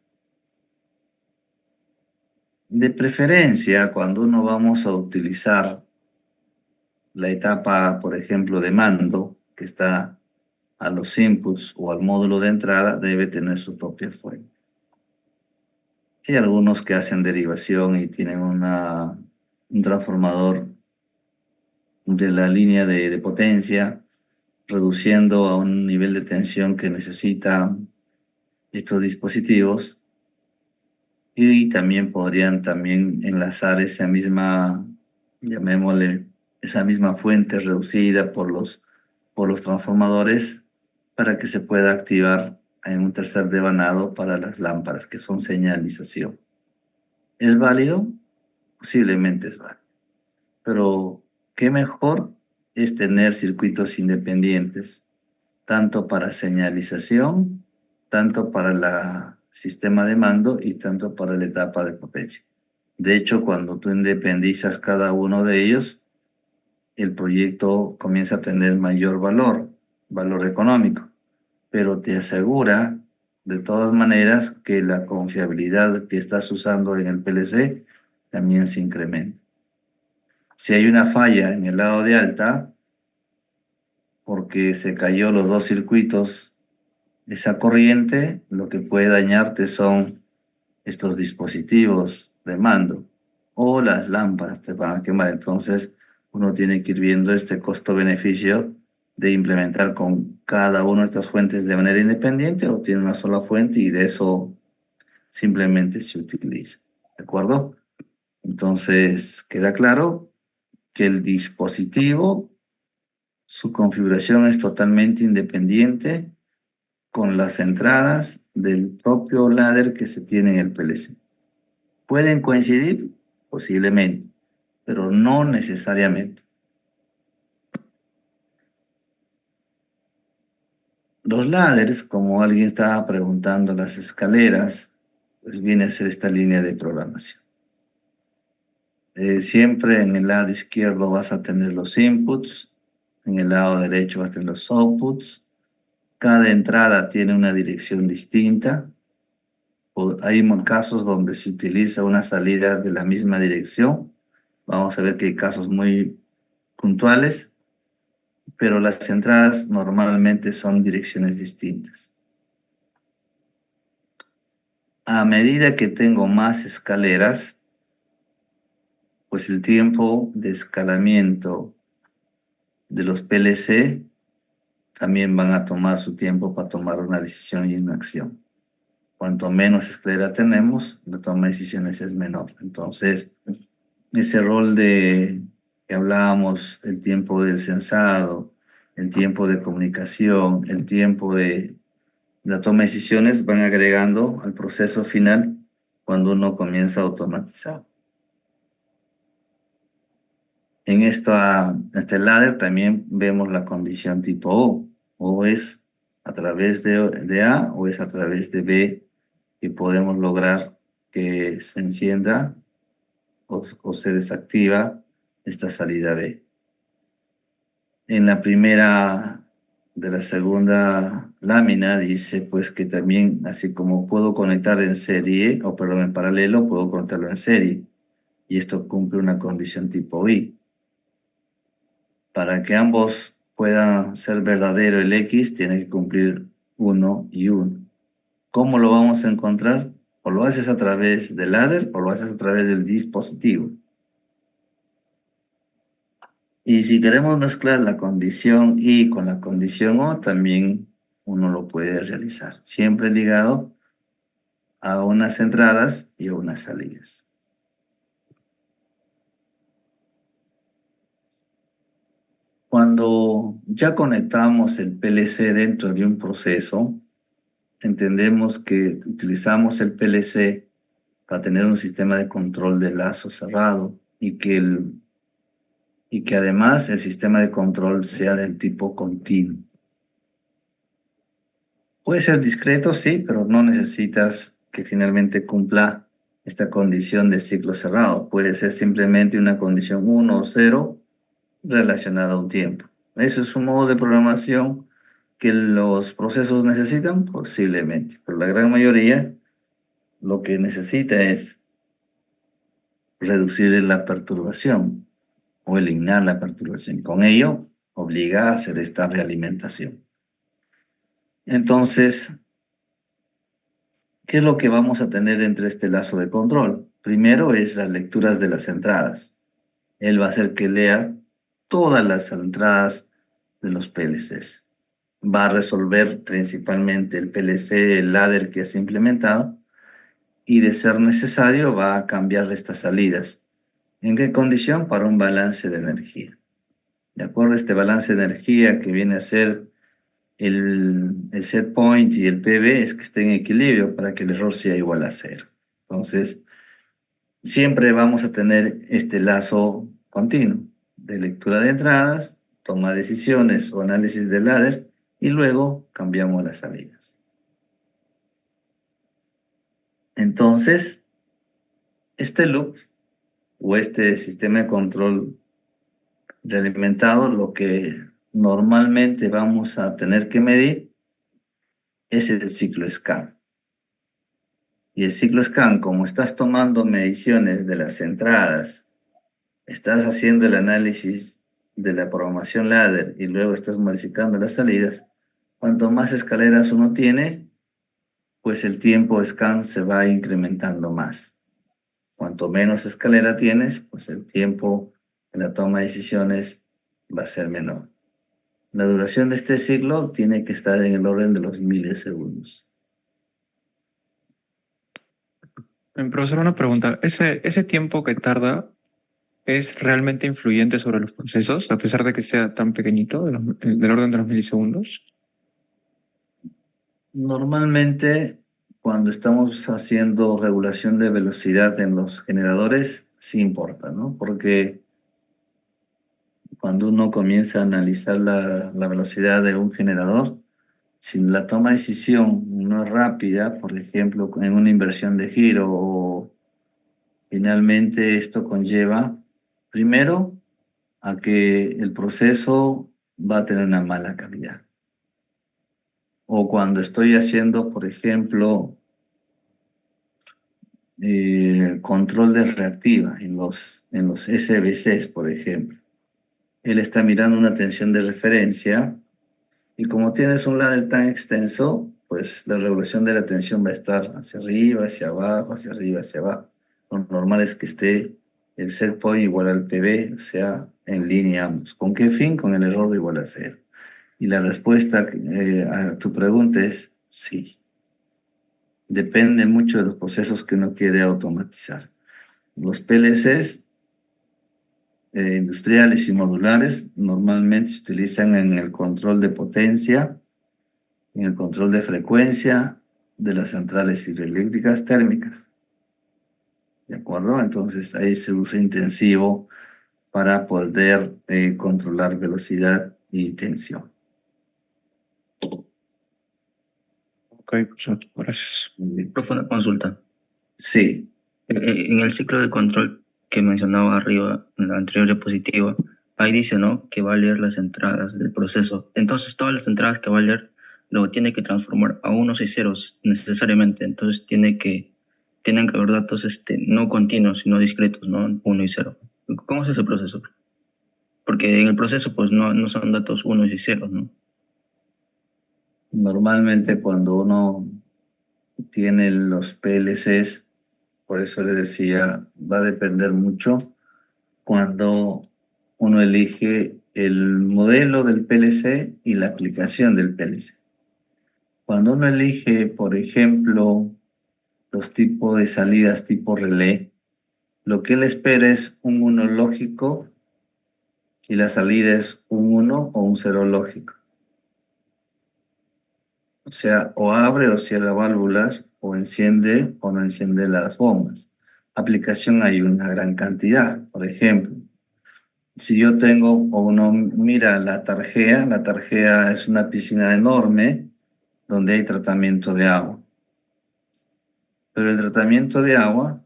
De preferencia, cuando uno vamos a utilizar la etapa, por ejemplo, de mando, que está a los inputs o al módulo de entrada, debe tener su propia fuente. Hay algunos que hacen derivación y tienen un transformador de la línea de potencia, reduciendo a un nivel de tensión que necesitan estos dispositivos, y también podrían también enlazar esa misma, llamémosle, esa misma fuente reducida por los transformadores para que se pueda activar en un tercer devanado para las lámparas, que son señalización. ¿Es válido? Posiblemente es válido. Pero qué mejor es tener circuitos independientes, tanto para señalización, tanto para el sistema de mando y tanto para la etapa de potencia. De hecho, cuando tú independizas cada uno de ellos, el proyecto comienza a tener mayor valor económico, pero te asegura de todas maneras que la confiabilidad que estás usando en el PLC también se incrementa. Si hay una falla en el lado de alta, porque se cayó los dos circuitos, esa corriente, lo que puede dañarte son estos dispositivos de mando o las lámparas te van a quemar. Entonces, uno tiene que ir viendo este costo-beneficio de implementar con cada una de estas fuentes de manera independiente, o tiene una sola fuente y de eso simplemente se utiliza. ¿De acuerdo? Entonces, queda claro que el dispositivo, su configuración es totalmente independiente con las entradas del propio ladder que se tiene en el PLC. ¿Pueden coincidir? Posiblemente, pero no necesariamente. Los ladders, como alguien estaba preguntando, las escaleras, pues viene a ser esta línea de programación. Siempre en el lado izquierdo vas a tener los inputs, en el lado derecho vas a tener los outputs. Cada entrada tiene una dirección distinta. Hay casos donde se utiliza una salida de la misma dirección. Vamos a ver que hay casos muy puntuales, pero las entradas normalmente son direcciones distintas. A medida que tengo más escaleras, pues el tiempo de escalamiento de los PLC también van a tomar su tiempo para tomar una decisión y una acción. Cuanto menos escalera tenemos, la toma de decisiones es menor. Entonces, ese rol de que hablábamos, el tiempo del sensado, el tiempo de comunicación, el tiempo de la toma de decisiones, van agregando al proceso final cuando uno comienza a automatizar. En este ladder también vemos la condición tipo O. O es a través de A o es a través de B que podemos lograr que se encienda o se desactiva esta salida B. En la primera de la segunda lámina dice pues que también, así como puedo conectar en serie, o perdón, en paralelo, puedo conectarlo en serie. Y esto cumple una condición tipo I. Para que ambos puedan ser verdadero el X, tiene que cumplir 1 y 1. ¿Cómo lo vamos a encontrar? O lo haces a través del ladder o lo haces a través del dispositivo. Y si queremos mezclar la condición I con la condición O, también uno lo puede realizar, siempre ligado a unas entradas y a unas salidas. Cuando ya conectamos el PLC dentro de un proceso, entendemos que utilizamos el PLC para tener un sistema de control de lazo cerrado y que además el sistema de control sea del tipo continuo. Puede ser discreto, sí, pero no necesitas que finalmente cumpla esta condición de ciclo cerrado. Puede ser simplemente una condición 1 o 0 relacionada a un tiempo. ¿Eso es un modo de programación que los procesos necesitan? Posiblemente, pero la gran mayoría lo que necesita es reducir la perturbación. o eliminar la perturbación. Con ello, obliga a hacer esta realimentación. Entonces, ¿qué es lo que vamos a tener entre este lazo de control? Primero es las lecturas de las entradas. Él va a hacer que lea todas las entradas de los PLCs. Va a resolver principalmente el PLC, el ladder que es implementado, y de ser necesario va a cambiar estas salidas. ¿En qué condición? Para un balance de energía. De acuerdo a este balance de energía que viene a ser el set point y el PB, es que esté en equilibrio para que el error sea igual a 0. Entonces, siempre vamos a tener este lazo continuo de lectura de entradas, toma de decisiones o análisis del ladder, y luego cambiamos las salidas. Entonces, este loop o este sistema de control realimentado, lo que normalmente vamos a tener que medir es el ciclo scan. Y el ciclo scan, como estás tomando mediciones de las entradas, estás haciendo el análisis de la programación ladder y luego estás modificando las salidas, cuanto más escaleras uno tiene, pues el tiempo scan se va incrementando más. Cuanto menos escalera tienes, pues el tiempo en la toma de decisiones va a ser menor. La duración de este ciclo tiene que estar en el orden de los milisegundos. Profesor, una pregunta. ¿Ese tiempo que tarda es realmente influyente sobre los procesos, a pesar de que sea tan pequeñito, del orden de los milisegundos? Normalmente, cuando estamos haciendo regulación de velocidad en los generadores, sí importa, ¿no? Porque cuando uno comienza a analizar la velocidad de un generador, si la toma de decisión no es rápida, por ejemplo, en una inversión de giro, o finalmente esto conlleva, primero, a que el proceso va a tener una mala calidad. O cuando estoy haciendo, por ejemplo, control de reactiva en los SBCs, por ejemplo. Él está mirando una tensión de referencia y como tienes un ladder tan extenso, pues la regulación de la tensión va a estar hacia arriba, hacia abajo, hacia arriba, hacia abajo. Lo normal es que esté el set point igual al PB, o sea, en línea ambos. ¿Con qué fin? Con el error igual a 0. Y la respuesta a tu pregunta es sí. Depende mucho de los procesos que uno quiere automatizar. Los PLCs industriales y modulares normalmente se utilizan en el control de potencia, en el control de frecuencia de las centrales hidroeléctricas térmicas. ¿De acuerdo? Entonces ahí se usa intensivo para poder controlar velocidad y tensión. Ok, profesor, gracias. Profe, una consulta. Sí, En el ciclo de control que mencionaba arriba, en la anterior diapositiva, ahí dice, ¿no?, que va a leer las entradas del proceso. Entonces, todas las entradas que va a leer lo tiene que transformar a unos y ceros necesariamente. Entonces, tienen que haber datos no continuos, sino discretos, ¿no? 1 y 0. ¿Cómo es ese proceso? Porque en el proceso, pues, no son datos unos y ceros, ¿no? normalmente cuando uno tiene los PLCs, por eso le decía, va a depender mucho cuando uno elige el modelo del PLC y la aplicación del PLC. Cuando uno elige, por ejemplo, los tipos de salidas tipo relé, lo que él espera es un 1 lógico y la salida es un 1 o un 0 lógico. O sea, o abre o cierra válvulas, o enciende o no enciende las bombas. Aplicación hay una gran cantidad. Por ejemplo, si yo tengo, o uno mira la Targea es una piscina enorme donde hay tratamiento de agua. Pero el tratamiento de agua,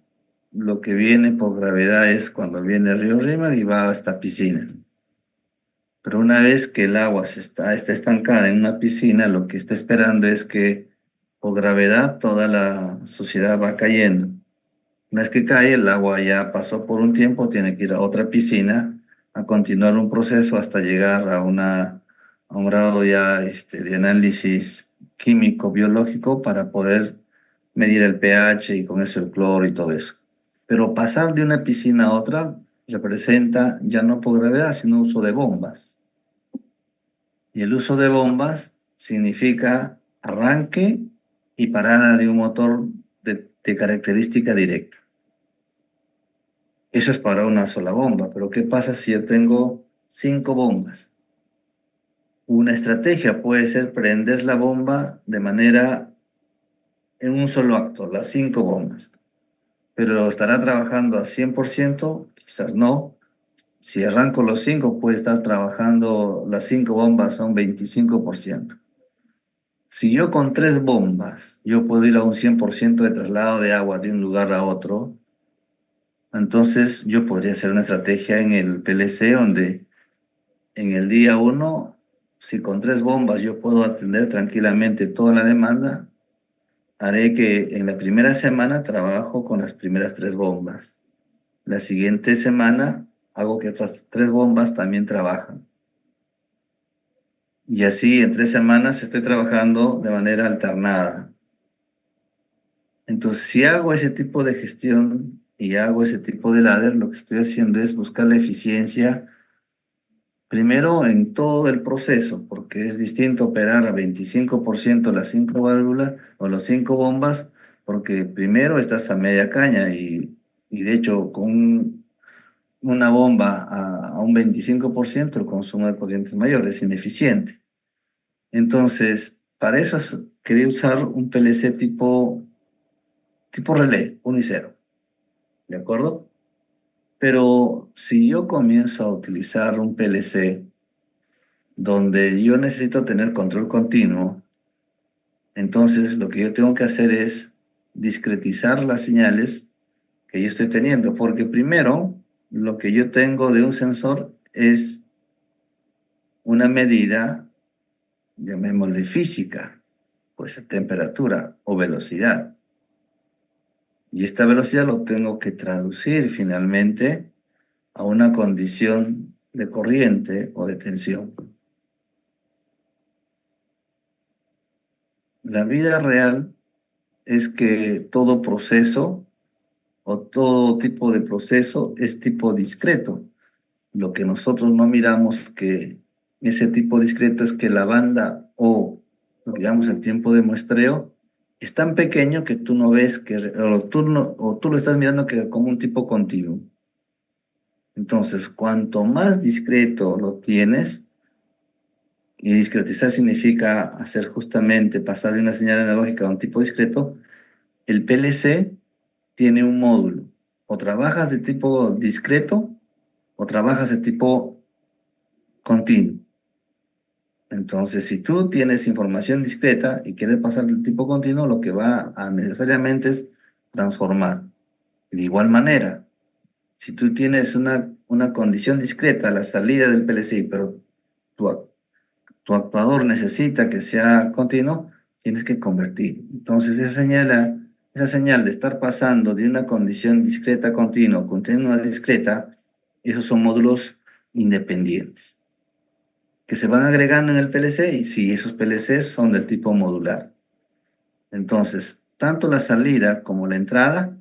lo que viene por gravedad es cuando viene el río Rímac y va a esta piscina. Pero una vez que el agua está estancada en una piscina, lo que está esperando es que por gravedad toda la suciedad va cayendo. Una vez que cae, el agua ya pasó por un tiempo, tiene que ir a otra piscina a continuar un proceso hasta llegar a un grado ya de análisis químico, biológico, para poder medir el pH y con eso el cloro y todo eso. Pero pasar de una piscina a otra representa ya no por gravedad, sino uso de bombas. Y el uso de bombas significa arranque y parada de un motor de característica directa. Eso es para una sola bomba, pero ¿qué pasa si yo tengo 5 bombas? Una estrategia puede ser prender la bomba de manera en un solo acto, las 5 bombas. Pero estará trabajando a 100%, quizás no. Si arranco los 5, puede estar trabajando las 5 bombas a un 25%. Si yo con 3 bombas, yo puedo ir a un 100% de traslado de agua de un lugar a otro, entonces yo podría hacer una estrategia en el PLC donde en el día 1, si con 3 bombas yo puedo atender tranquilamente toda la demanda, haré que en la primera semana trabajo con las primeras 3 bombas. La siguiente semana hago que otras 3 bombas también trabajan. Y así en 3 semanas estoy trabajando de manera alternada. Entonces, si hago ese tipo de gestión y hago ese tipo de ladder, lo que estoy haciendo es buscar la eficiencia primero en todo el proceso, porque es distinto operar a 25% las 5 válvulas o las 5 bombas, porque primero estás a media caña y de hecho con una bomba a un 25% el consumo de corriente es mayor, es ineficiente. Entonces, para eso quería usar un PLC tipo relé, 1 y 0, ¿de acuerdo? Pero si yo comienzo a utilizar un PLC donde yo necesito tener control continuo, entonces lo que yo tengo que hacer es discretizar las señales que yo estoy teniendo, porque primero lo que yo tengo de un sensor es una medida, llamémosle física, pues temperatura o velocidad. Y esta velocidad lo tengo que traducir finalmente a una condición de corriente o de tensión. La vida real es que todo proceso o todo tipo de proceso es tipo discreto. Lo que nosotros no miramos que ese tipo discreto es que la banda o lo que llamamos el tiempo de muestreo es tan pequeño que tú no ves que, o tú lo estás mirando que como un tipo continuo. Entonces, cuanto más discreto lo tienes, y discretizar significa hacer justamente pasar de una señal analógica a un tipo discreto, el PLC tiene un módulo. O trabajas de tipo discreto o trabajas de tipo continuo. Entonces, si tú tienes información discreta y quieres pasar del tipo continuo, lo que va a necesariamente es transformar. De igual manera, si tú tienes una condición discreta a la salida del PLC, pero tu actuador necesita que sea continuo, tienes que convertir. Entonces, esa señal de estar pasando de una condición discreta a continua, continua a discreta, esos son módulos independientes que se van agregando en el PLC y si esos PLCs son del tipo modular. Entonces, tanto la salida como la entrada,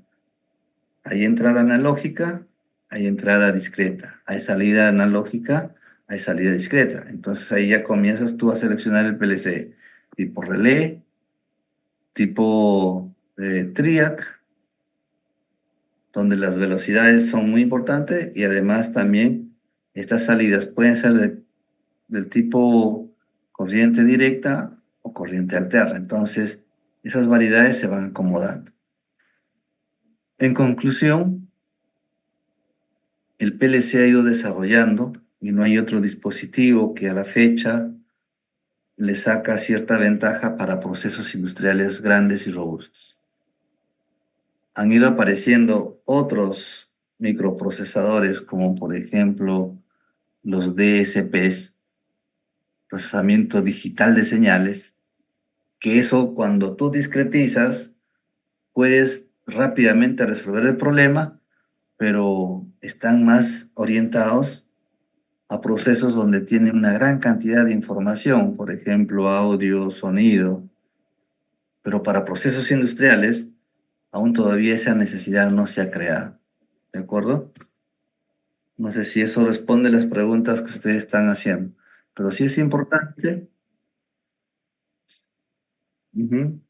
hay entrada analógica, hay entrada discreta, hay salida analógica, hay salida discreta. Entonces ahí ya comienzas tú a seleccionar el PLC tipo relé, tipo TRIAC, donde las velocidades son muy importantes y además también estas salidas pueden ser del tipo corriente directa o corriente alterna. Entonces, esas variedades se van acomodando. En conclusión, el PLC ha ido desarrollando y no hay otro dispositivo que a la fecha le saca cierta ventaja para procesos industriales grandes y robustos. Han ido apareciendo otros microprocesadores como por ejemplo los DSPs, procesamiento digital de señales, que eso cuando tú discretizas puedes rápidamente resolver el problema, pero están más orientados a procesos donde tienen una gran cantidad de información, por ejemplo, audio, sonido, pero para procesos industriales aún todavía esa necesidad no se ha creado. ¿De acuerdo? No sé si eso responde a las preguntas que ustedes están haciendo, pero sí es importante. Ujú.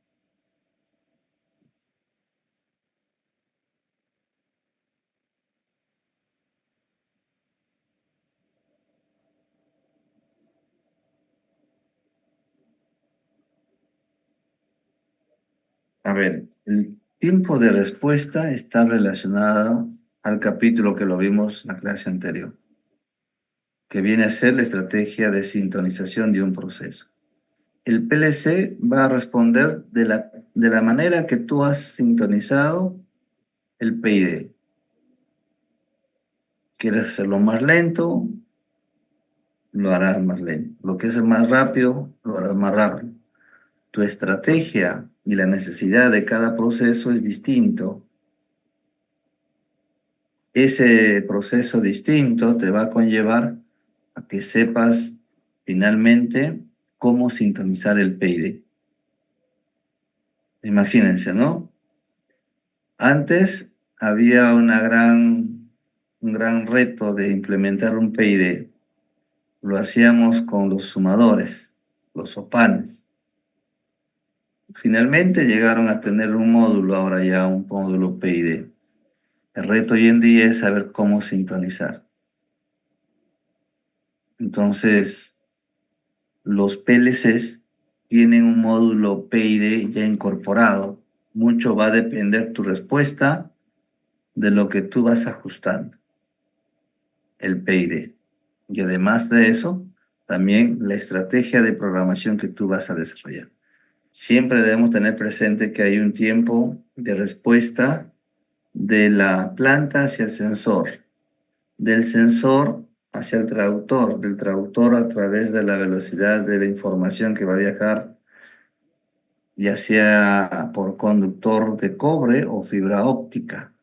A ver, el tiempo de respuesta está relacionado al capítulo que lo vimos en la clase anterior, que viene a ser la estrategia de sintonización de un proceso. El PLC va a responder de la manera que tú has sintonizado el PID. ¿Quieres hacerlo más lento? Lo harás más lento. Lo que es más rápido, lo harás más rápido. Tu estrategia y la necesidad de cada proceso es distinto. Ese proceso distinto te va a conllevar a que sepas finalmente cómo sintonizar el PID. Imagínense, ¿no? Antes había un gran reto de implementar un PID. Lo hacíamos con los sumadores, los sopanes. Finalmente llegaron a tener un módulo, ahora ya un módulo PID. El reto hoy en día es saber cómo sintonizar. Entonces, los PLCs tienen un módulo PID ya incorporado. Mucho va a depender tu respuesta de lo que tú vas ajustando, el PID. Y además de eso, también la estrategia de programación que tú vas a desarrollar. Siempre debemos tener presente que hay un tiempo de respuesta de la planta hacia el sensor, del sensor hacia el traductor, del traductor a través de la velocidad de la información que va a viajar, ya sea por conductor de cobre o fibra óptica.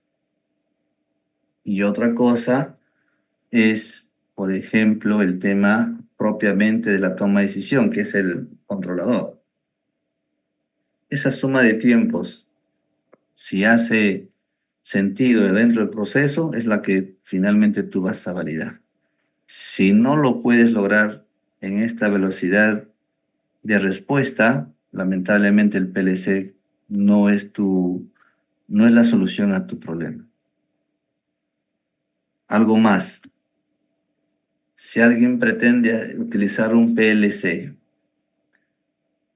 Y otra cosa es, por ejemplo, el tema propiamente de la toma de decisión, que es el controlador. Esa suma de tiempos, si hace sentido dentro del proceso, es la que finalmente tú vas a validar. Si no lo puedes lograr en esta velocidad de respuesta, lamentablemente el PLC no es la solución a tu problema. Algo más. Si alguien pretende utilizar un PLC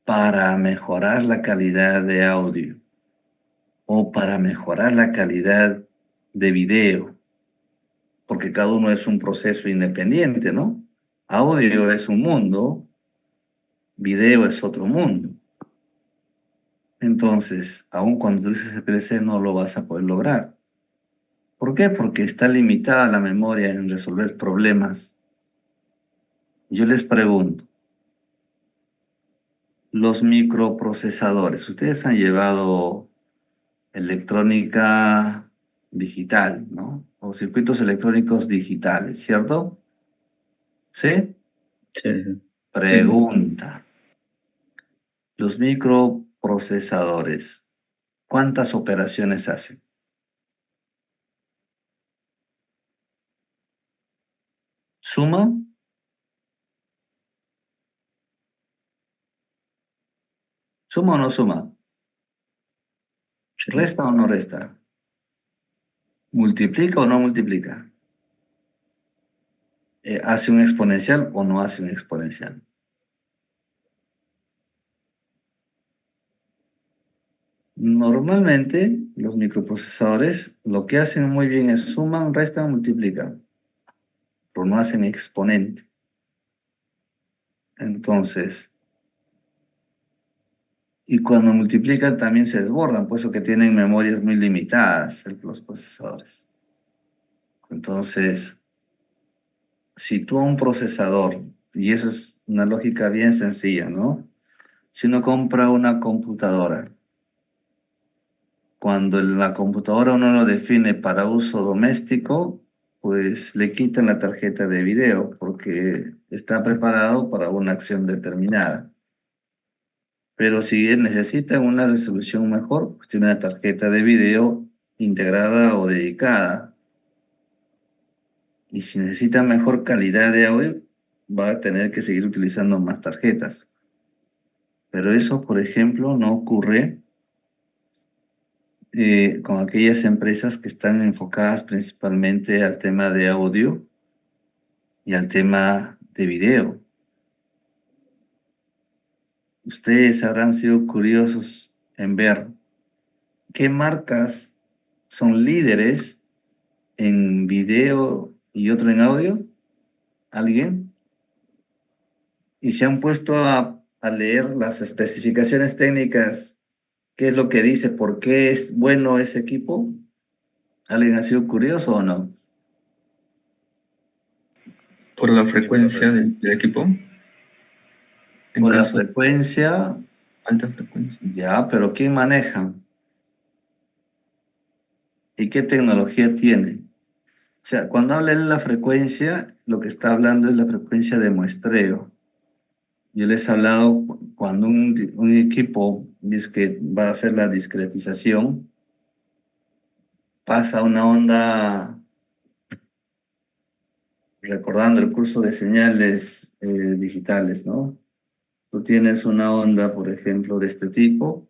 para mejorar la calidad de audio o para mejorar la calidad de video, porque cada uno es un proceso independiente, ¿no? Audio es un mundo, video es otro mundo. Entonces, aun cuando utilices el PLC no lo vas a poder lograr. ¿Por qué? Porque está limitada la memoria en resolver problemas. Yo les pregunto, los microprocesadores, ustedes han llevado electrónica digital, ¿no? O circuitos electrónicos digitales, ¿cierto? ¿Sí? Sí. Pregunta, los microprocesadores, ¿cuántas operaciones hacen? ¿Suma? ¿Suma o no suma? Sí. ¿Resta o no resta? ¿Multiplica o no multiplica? ¿Hace un exponencial o no hace un exponencial? Normalmente los microprocesadores lo que hacen muy bien es suman, restan, multiplican, pero no hacen exponente. Entonces, y cuando multiplican también se desbordan, por eso que tienen memorias muy limitadas los procesadores. Entonces, si tú a un procesador, y eso es una lógica bien sencilla, ¿no? Si uno compra una computadora, cuando la computadora uno lo define para uso doméstico, pues le quitan la tarjeta de video porque está preparado para una acción determinada. Pero si necesita una resolución mejor, pues tiene una tarjeta de video integrada o dedicada. Y si necesita mejor calidad de audio, va a tener que seguir utilizando más tarjetas. Pero eso, por ejemplo, no ocurre con aquellas empresas que están enfocadas principalmente al tema de audio y al tema de video. Ustedes habrán sido curiosos en ver qué marcas son líderes en video y otro en audio. ¿Alguien? Y se han puesto a leer las especificaciones técnicas, qué es lo que dice, por qué es bueno ese equipo. ¿Alguien ha sido curioso o no? Por la frecuencia del equipo. En Por la caso de frecuencia, alta frecuencia. ya, pero ¿quién maneja? ¿Y qué tecnología tiene? O sea, cuando habla de la frecuencia, lo que está hablando es la frecuencia de muestreo. Yo les he hablado cuando un equipo dice que va a hacer la discretización, pasa una onda, recordando el curso de señales digitales, ¿no? Tú tienes una onda, por ejemplo, de este tipo.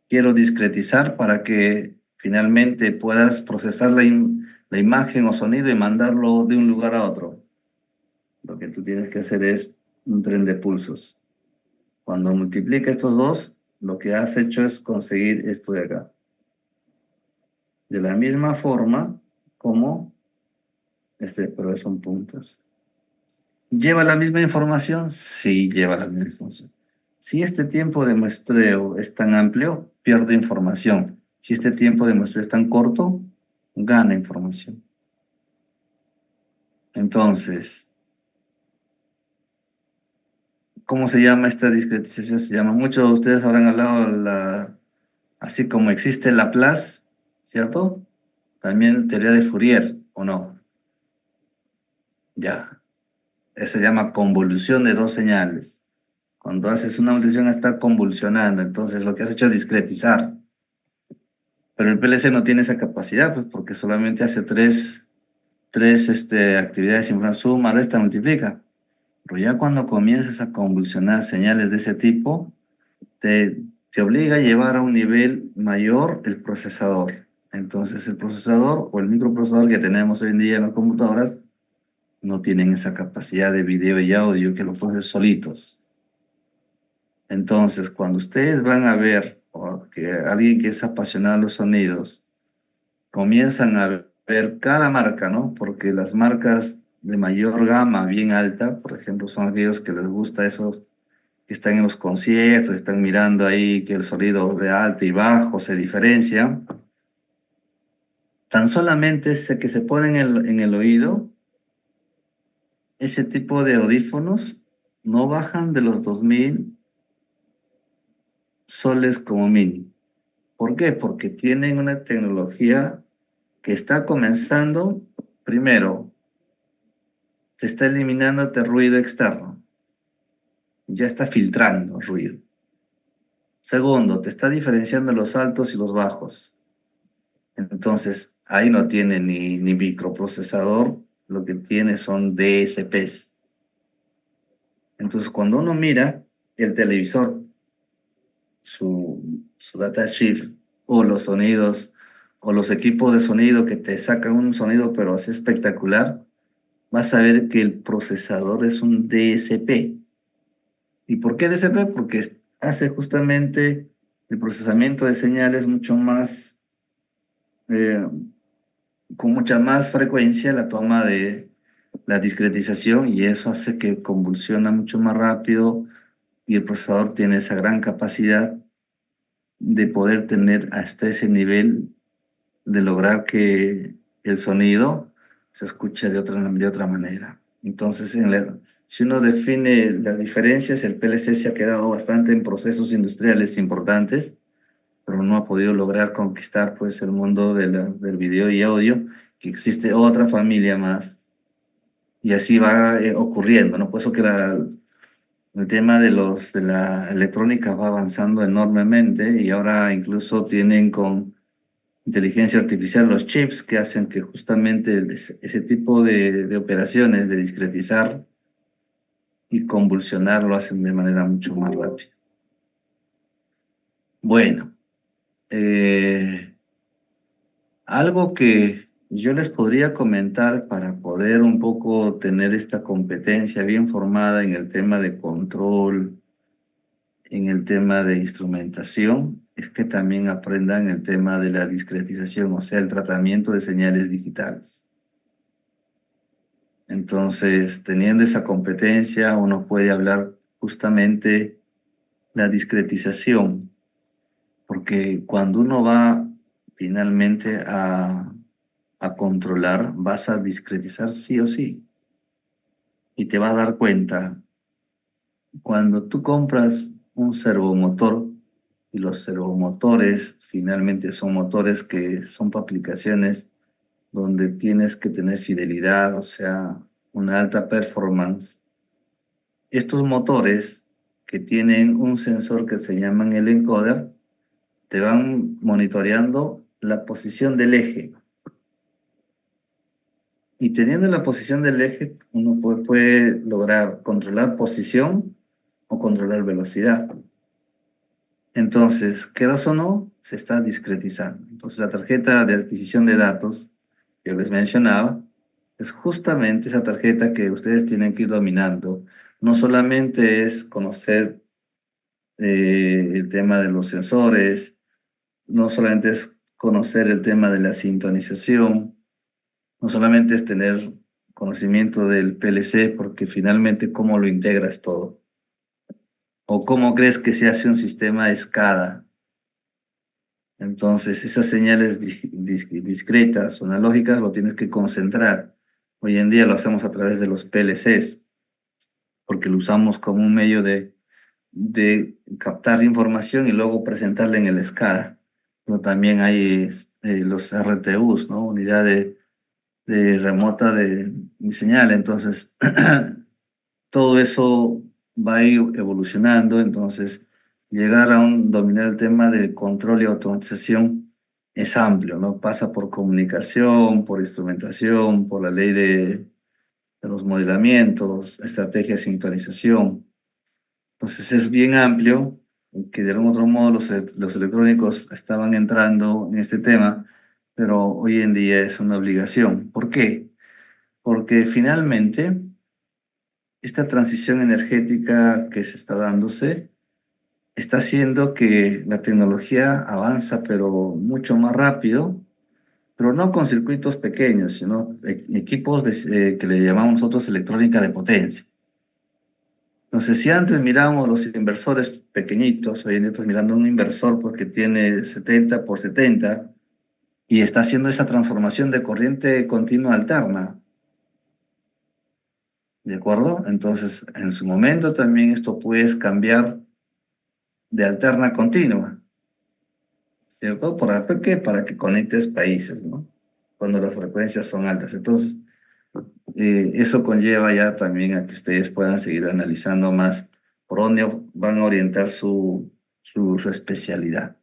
Quiero discretizar para que finalmente puedas procesar la imagen o sonido y mandarlo de un lugar a otro. Lo que tú tienes que hacer es un tren de pulsos. Cuando multiplica estos dos, lo que has hecho es conseguir esto de acá. De la misma forma como pero son puntos. ¿Lleva la misma información? Sí, lleva la misma información. Si este tiempo de muestreo es tan amplio, pierde información. Si este tiempo de muestreo es tan corto, gana información. Entonces, ¿cómo se llama esta discretización? Se llama, muchos de ustedes habrán hablado, así como existe Laplace, ¿cierto? También teoría de Fourier, ¿o no? Ya. Eso se llama convolución de dos señales. Cuando haces una multiplicación está convulsionando, entonces lo que has hecho es discretizar. Pero el PLC no tiene esa capacidad, pues porque solamente hace tres actividades simultáneas, suma, resta, multiplica. Pero ya cuando comienzas a convulsionar señales de ese tipo, te obliga a llevar a un nivel mayor el procesador. Entonces el procesador o el microprocesador que tenemos hoy en día en las computadoras no tienen esa capacidad de video y audio que lo procesen solitos. Entonces, cuando ustedes van a ver, o que alguien que es apasionado a los sonidos, comienzan a ver cada marca, ¿no? Porque las marcas de mayor gama, bien alta, por ejemplo, son aquellos que les gusta esos que están en los conciertos, están mirando ahí que el sonido de alto y bajo se diferencia. Tan solamente ese que se ponen en el oído, ese tipo de audífonos no bajan de los 2000 soles como mínimo. ¿Por qué? Porque tienen una tecnología que está comenzando, primero, te está eliminando ruido externo, ya está filtrando ruido. Segundo, te está diferenciando los altos y los bajos. Entonces, ahí no tiene ni microprocesador, lo que tiene son DSPs. Entonces, cuando uno mira el televisor, su data shift o los sonidos o los equipos de sonido que te sacan un sonido pero así espectacular, vas a ver que el procesador es un DSP. ¿Y por qué DSP? Porque hace justamente el procesamiento de señales mucho más, con mucha más frecuencia la toma de la discretización y eso hace que convulsiona mucho más rápido y el procesador tiene esa gran capacidad de poder tener hasta ese nivel de lograr que el sonido se escuche de otra manera. Entonces, si uno define las diferencias, el PLC se ha quedado bastante en procesos industriales importantes, pero no ha podido lograr conquistar pues, el mundo del video y audio, que existe otra familia más, y así va ocurriendo, ¿no? Por eso que el tema de la electrónica va avanzando enormemente y ahora incluso tienen con inteligencia artificial los chips que hacen que justamente ese tipo de operaciones de discretizar y convulsionar lo hacen de manera mucho más rápida. Bueno, algo que yo les podría comentar para poder un poco tener esta competencia bien formada en el tema de control, en el tema de instrumentación, es que también aprendan el tema de la discretización, o sea, el tratamiento de señales digitales. Entonces, teniendo esa competencia, uno puede hablar justamente la discretización, porque cuando uno va finalmente a controlar, vas a discretizar sí o sí. Y te vas a dar cuenta, cuando tú compras un servomotor, y los servomotores finalmente son motores que son para aplicaciones donde tienes que tener fidelidad, o sea, una alta performance. Estos motores que tienen un sensor que se llaman el encoder, te van monitoreando la posición del eje. Y teniendo la posición del eje, uno puede lograr controlar posición o controlar velocidad. Entonces, quedas o no, se está discretizando. Entonces, la tarjeta de adquisición de datos que yo les mencionaba es justamente esa tarjeta que ustedes tienen que ir dominando. No solamente es conocer el tema de los sensores, no solamente es conocer el tema de la sintonización, no solamente es tener conocimiento del PLC, porque finalmente cómo lo integras todo. O cómo crees que se hace un sistema SCADA. Entonces, esas señales discretas o analógicas lo tienes que concentrar. Hoy en día lo hacemos a través de los PLCs, porque lo usamos como un medio de captar información y luego presentarla en el SCADA. Pero también hay los RTUs, ¿no? Unidad de remota de señal. Entonces, todo eso va a ir evolucionando. Entonces, llegar a dominar el tema de control y automatización es amplio, ¿no? Pasa por comunicación, por instrumentación, por la ley de los modelamientos, estrategia de sintonización. Entonces es bien amplio, que de algún otro modo los electrónicos estaban entrando en este tema, pero hoy en día es una obligación. ¿Por qué? Porque finalmente esta transición energética que se está dándose está haciendo que la tecnología avanza, pero mucho más rápido, pero no con circuitos pequeños, sino equipos que le llamamos nosotros electrónica de potencia. Entonces, si antes miramos los inversores pequeñitos, hoy en día estás mirando un inversor porque tiene 70 por 70 y está haciendo esa transformación de corriente continua alterna. ¿De acuerdo? Entonces, en su momento también esto puedes cambiar de alterna a continua, ¿cierto? ¿Para qué? Para que conectes países, ¿no? Cuando las frecuencias son altas. Entonces, eso conlleva ya también a que ustedes puedan seguir analizando más por dónde van a orientar su especialidad.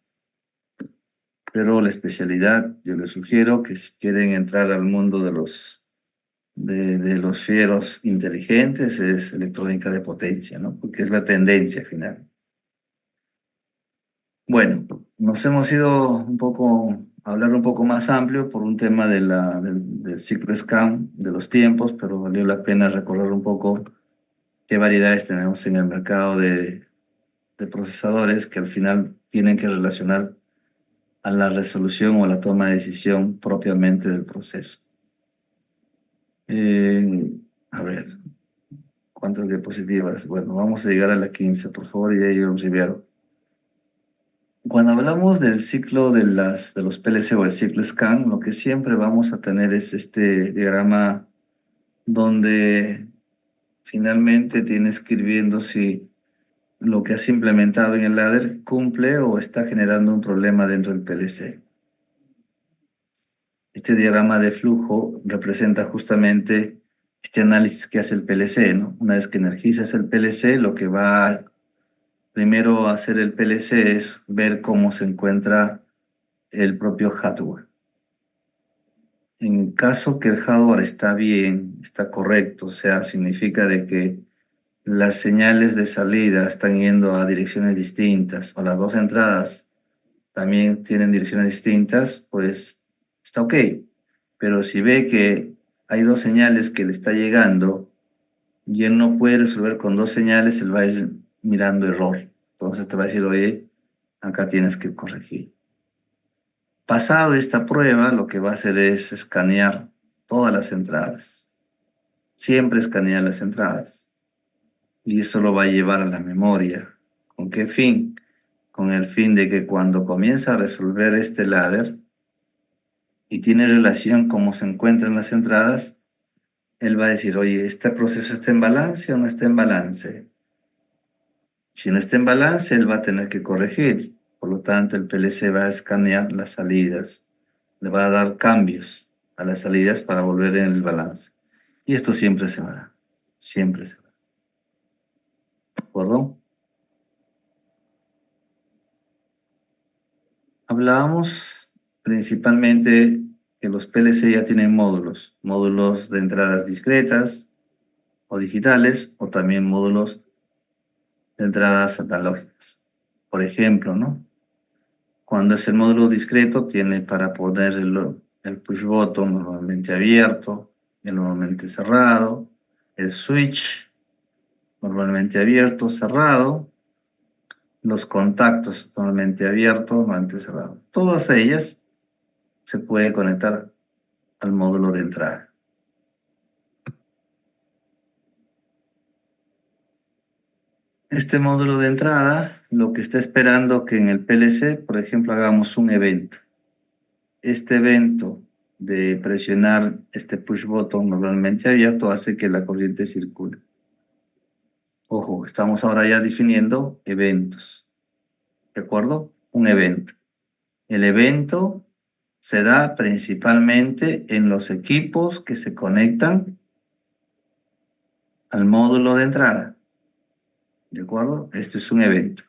Pero la especialidad, yo les sugiero que si quieren entrar al mundo de los fieros inteligentes, es electrónica de potencia, ¿no? Porque es la tendencia final. Bueno, nos hemos ido un poco a hablar un poco más amplio por un tema del ciclo SCAM, de los tiempos, pero valió la pena recordar un poco qué variedades tenemos en el mercado de procesadores que al final tienen que relacionar a la resolución o la toma de decisión propiamente del proceso. A ver, ¿cuántas diapositivas? Bueno, vamos a llegar a la 15, por favor, y ahí yo Riviero. Cuando hablamos del ciclo de los PLC o el ciclo SCAN, lo que siempre vamos a tener es este diagrama donde finalmente tienes que ir viendo si lo que has implementado en el ladder cumple o está generando un problema dentro del PLC. Este diagrama de flujo representa justamente este análisis que hace el PLC, ¿no? Una vez que energizas el PLC, lo que va primero a hacer el PLC es ver cómo se encuentra el propio hardware. En caso que el hardware está bien, está correcto, o sea, significa de que las señales de salida están yendo a direcciones distintas, o las dos entradas también tienen direcciones distintas, pues está ok. Pero si ve que hay dos señales que le está llegando y él no puede resolver con dos señales, él va a ir mirando error. Entonces te va a decir, oye, acá tienes que corregir. Pasado esta prueba, lo que va a hacer es escanear todas las entradas. Siempre escanear las entradas. Y eso lo va a llevar a la memoria. ¿Con qué fin? Con el fin de que cuando comienza a resolver este ladder y tiene relación cómo se encuentran las entradas, él va a decir, oye, ¿este proceso está en balance o no está en balance? Si no está en balance, él va a tener que corregir. Por lo tanto, el PLC va a escanear las salidas, le va a dar cambios a las salidas para volver en el balance. Y esto siempre se va, siempre se va. ¿De acuerdo? Hablábamos principalmente que los PLC ya tienen módulos de entradas discretas o digitales, o también módulos de entradas analógicas. Por ejemplo, ¿no? Cuando es el módulo discreto, tiene para poner el push button normalmente abierto, el normalmente cerrado, el switch normalmente abierto, cerrado, los contactos normalmente abiertos, normalmente cerrado. Todas ellas se puede conectar al módulo de entrada. Este módulo de entrada, lo que está esperando que en el PLC, por ejemplo, hagamos un evento. Este evento de presionar este push button normalmente abierto hace que la corriente circule. Ojo, estamos ahora ya definiendo eventos. ¿De acuerdo? Un evento. El evento se da principalmente en los equipos que se conectan al módulo de entrada. ¿De acuerdo? Esto es un evento.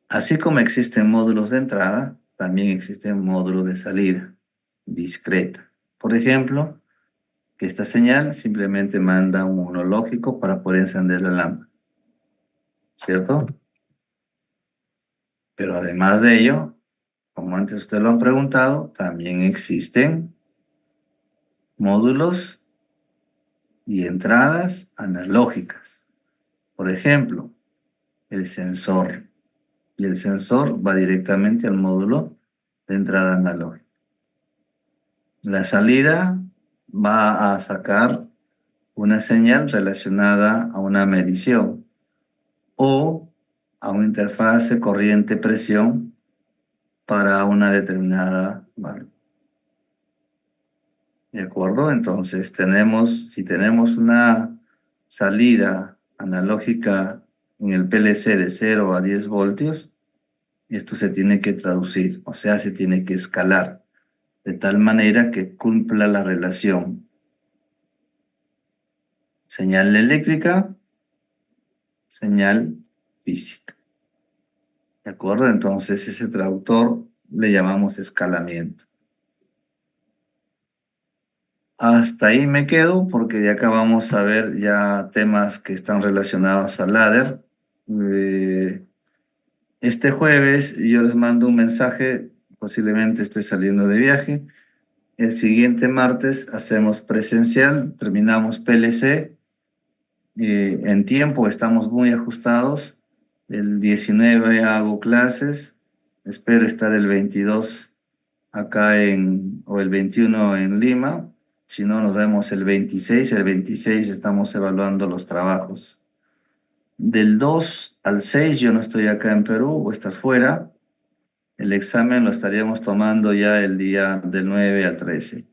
Así como existen módulos de entrada, también existen módulos de salida discreta. Por ejemplo, que esta señal simplemente manda un monológico para poder encender la lámpara. ¿Cierto? Pero además de ello, como antes ustedes lo han preguntado, también existen módulos y entradas analógicas. Por ejemplo, el sensor. Y el sensor va directamente al módulo de entrada analógica. La salida va a sacar una señal relacionada a una medición o a una interfase corriente-presión para una determinada válvula. ¿De acuerdo? Entonces, si tenemos una salida analógica en el PLC de 0 a 10 voltios, esto se tiene que traducir, o sea, se tiene que escalar, de tal manera que cumpla la relación señal eléctrica, señal física. ¿De acuerdo? Entonces, ese traductor le llamamos escalamiento. Hasta ahí me quedo porque de acá vamos a ver ya temas que están relacionados al ladder. Este jueves yo les mando un mensaje, posiblemente estoy saliendo de viaje. El siguiente martes hacemos presencial, terminamos PLC. En tiempo estamos muy ajustados. El 19 hago clases. Espero estar el 22 acá o el 21 en Lima. Si no, nos vemos el 26. El 26 estamos evaluando los trabajos. Del 2 al 6 yo no estoy acá en Perú, voy a estar fuera. El examen lo estaríamos tomando ya el día del 9 al 13.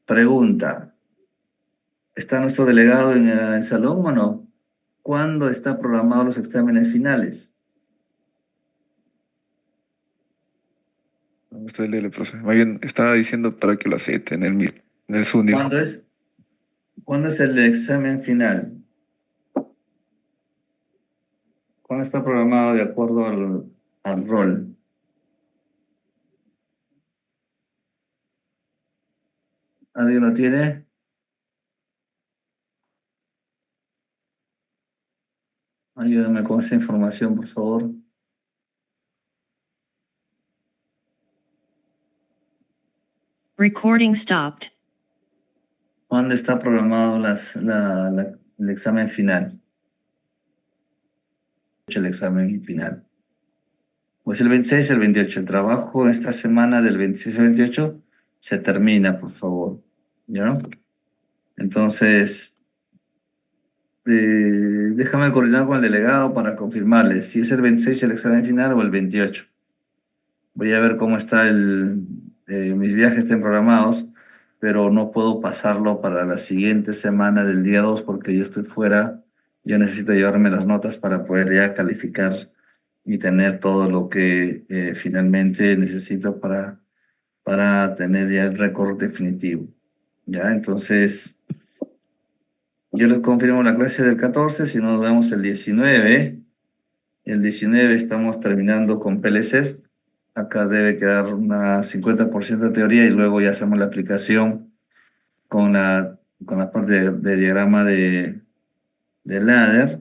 Pregunta, ¿está nuestro delegado en el salón o no? ¿Cuándo están programados los exámenes finales? ¿Dónde está el DL, profe? Más bien, estaba diciendo para que lo acepte en el Sundio. ¿Cuándo es el examen final? ¿Cuándo está programado de acuerdo al rol? ¿Alguien lo tiene? Ayúdame con esa información, por favor. Recording stopped. ¿Cuándo está programado el examen final? El examen final. Pues el 26 y el 28. El trabajo esta semana del 26 al 28 se termina, por favor. ¿Ya? Entonces, déjame coordinar con el delegado para confirmarle si es el 26 el examen final o el 28. Voy a ver cómo está mis viajes estén programados, pero no puedo pasarlo para la siguiente semana del día 2 porque yo estoy fuera. Yo necesito llevarme las notas para poder ya calificar y tener todo lo que finalmente necesito para tener ya el récord definitivo. ¿Ya? Entonces, yo les confirmo la clase del 14, si no nos vemos el 19. El 19 estamos terminando con PLCs. Acá debe quedar una 50% de teoría y luego ya hacemos la aplicación con la parte de diagrama de ladder.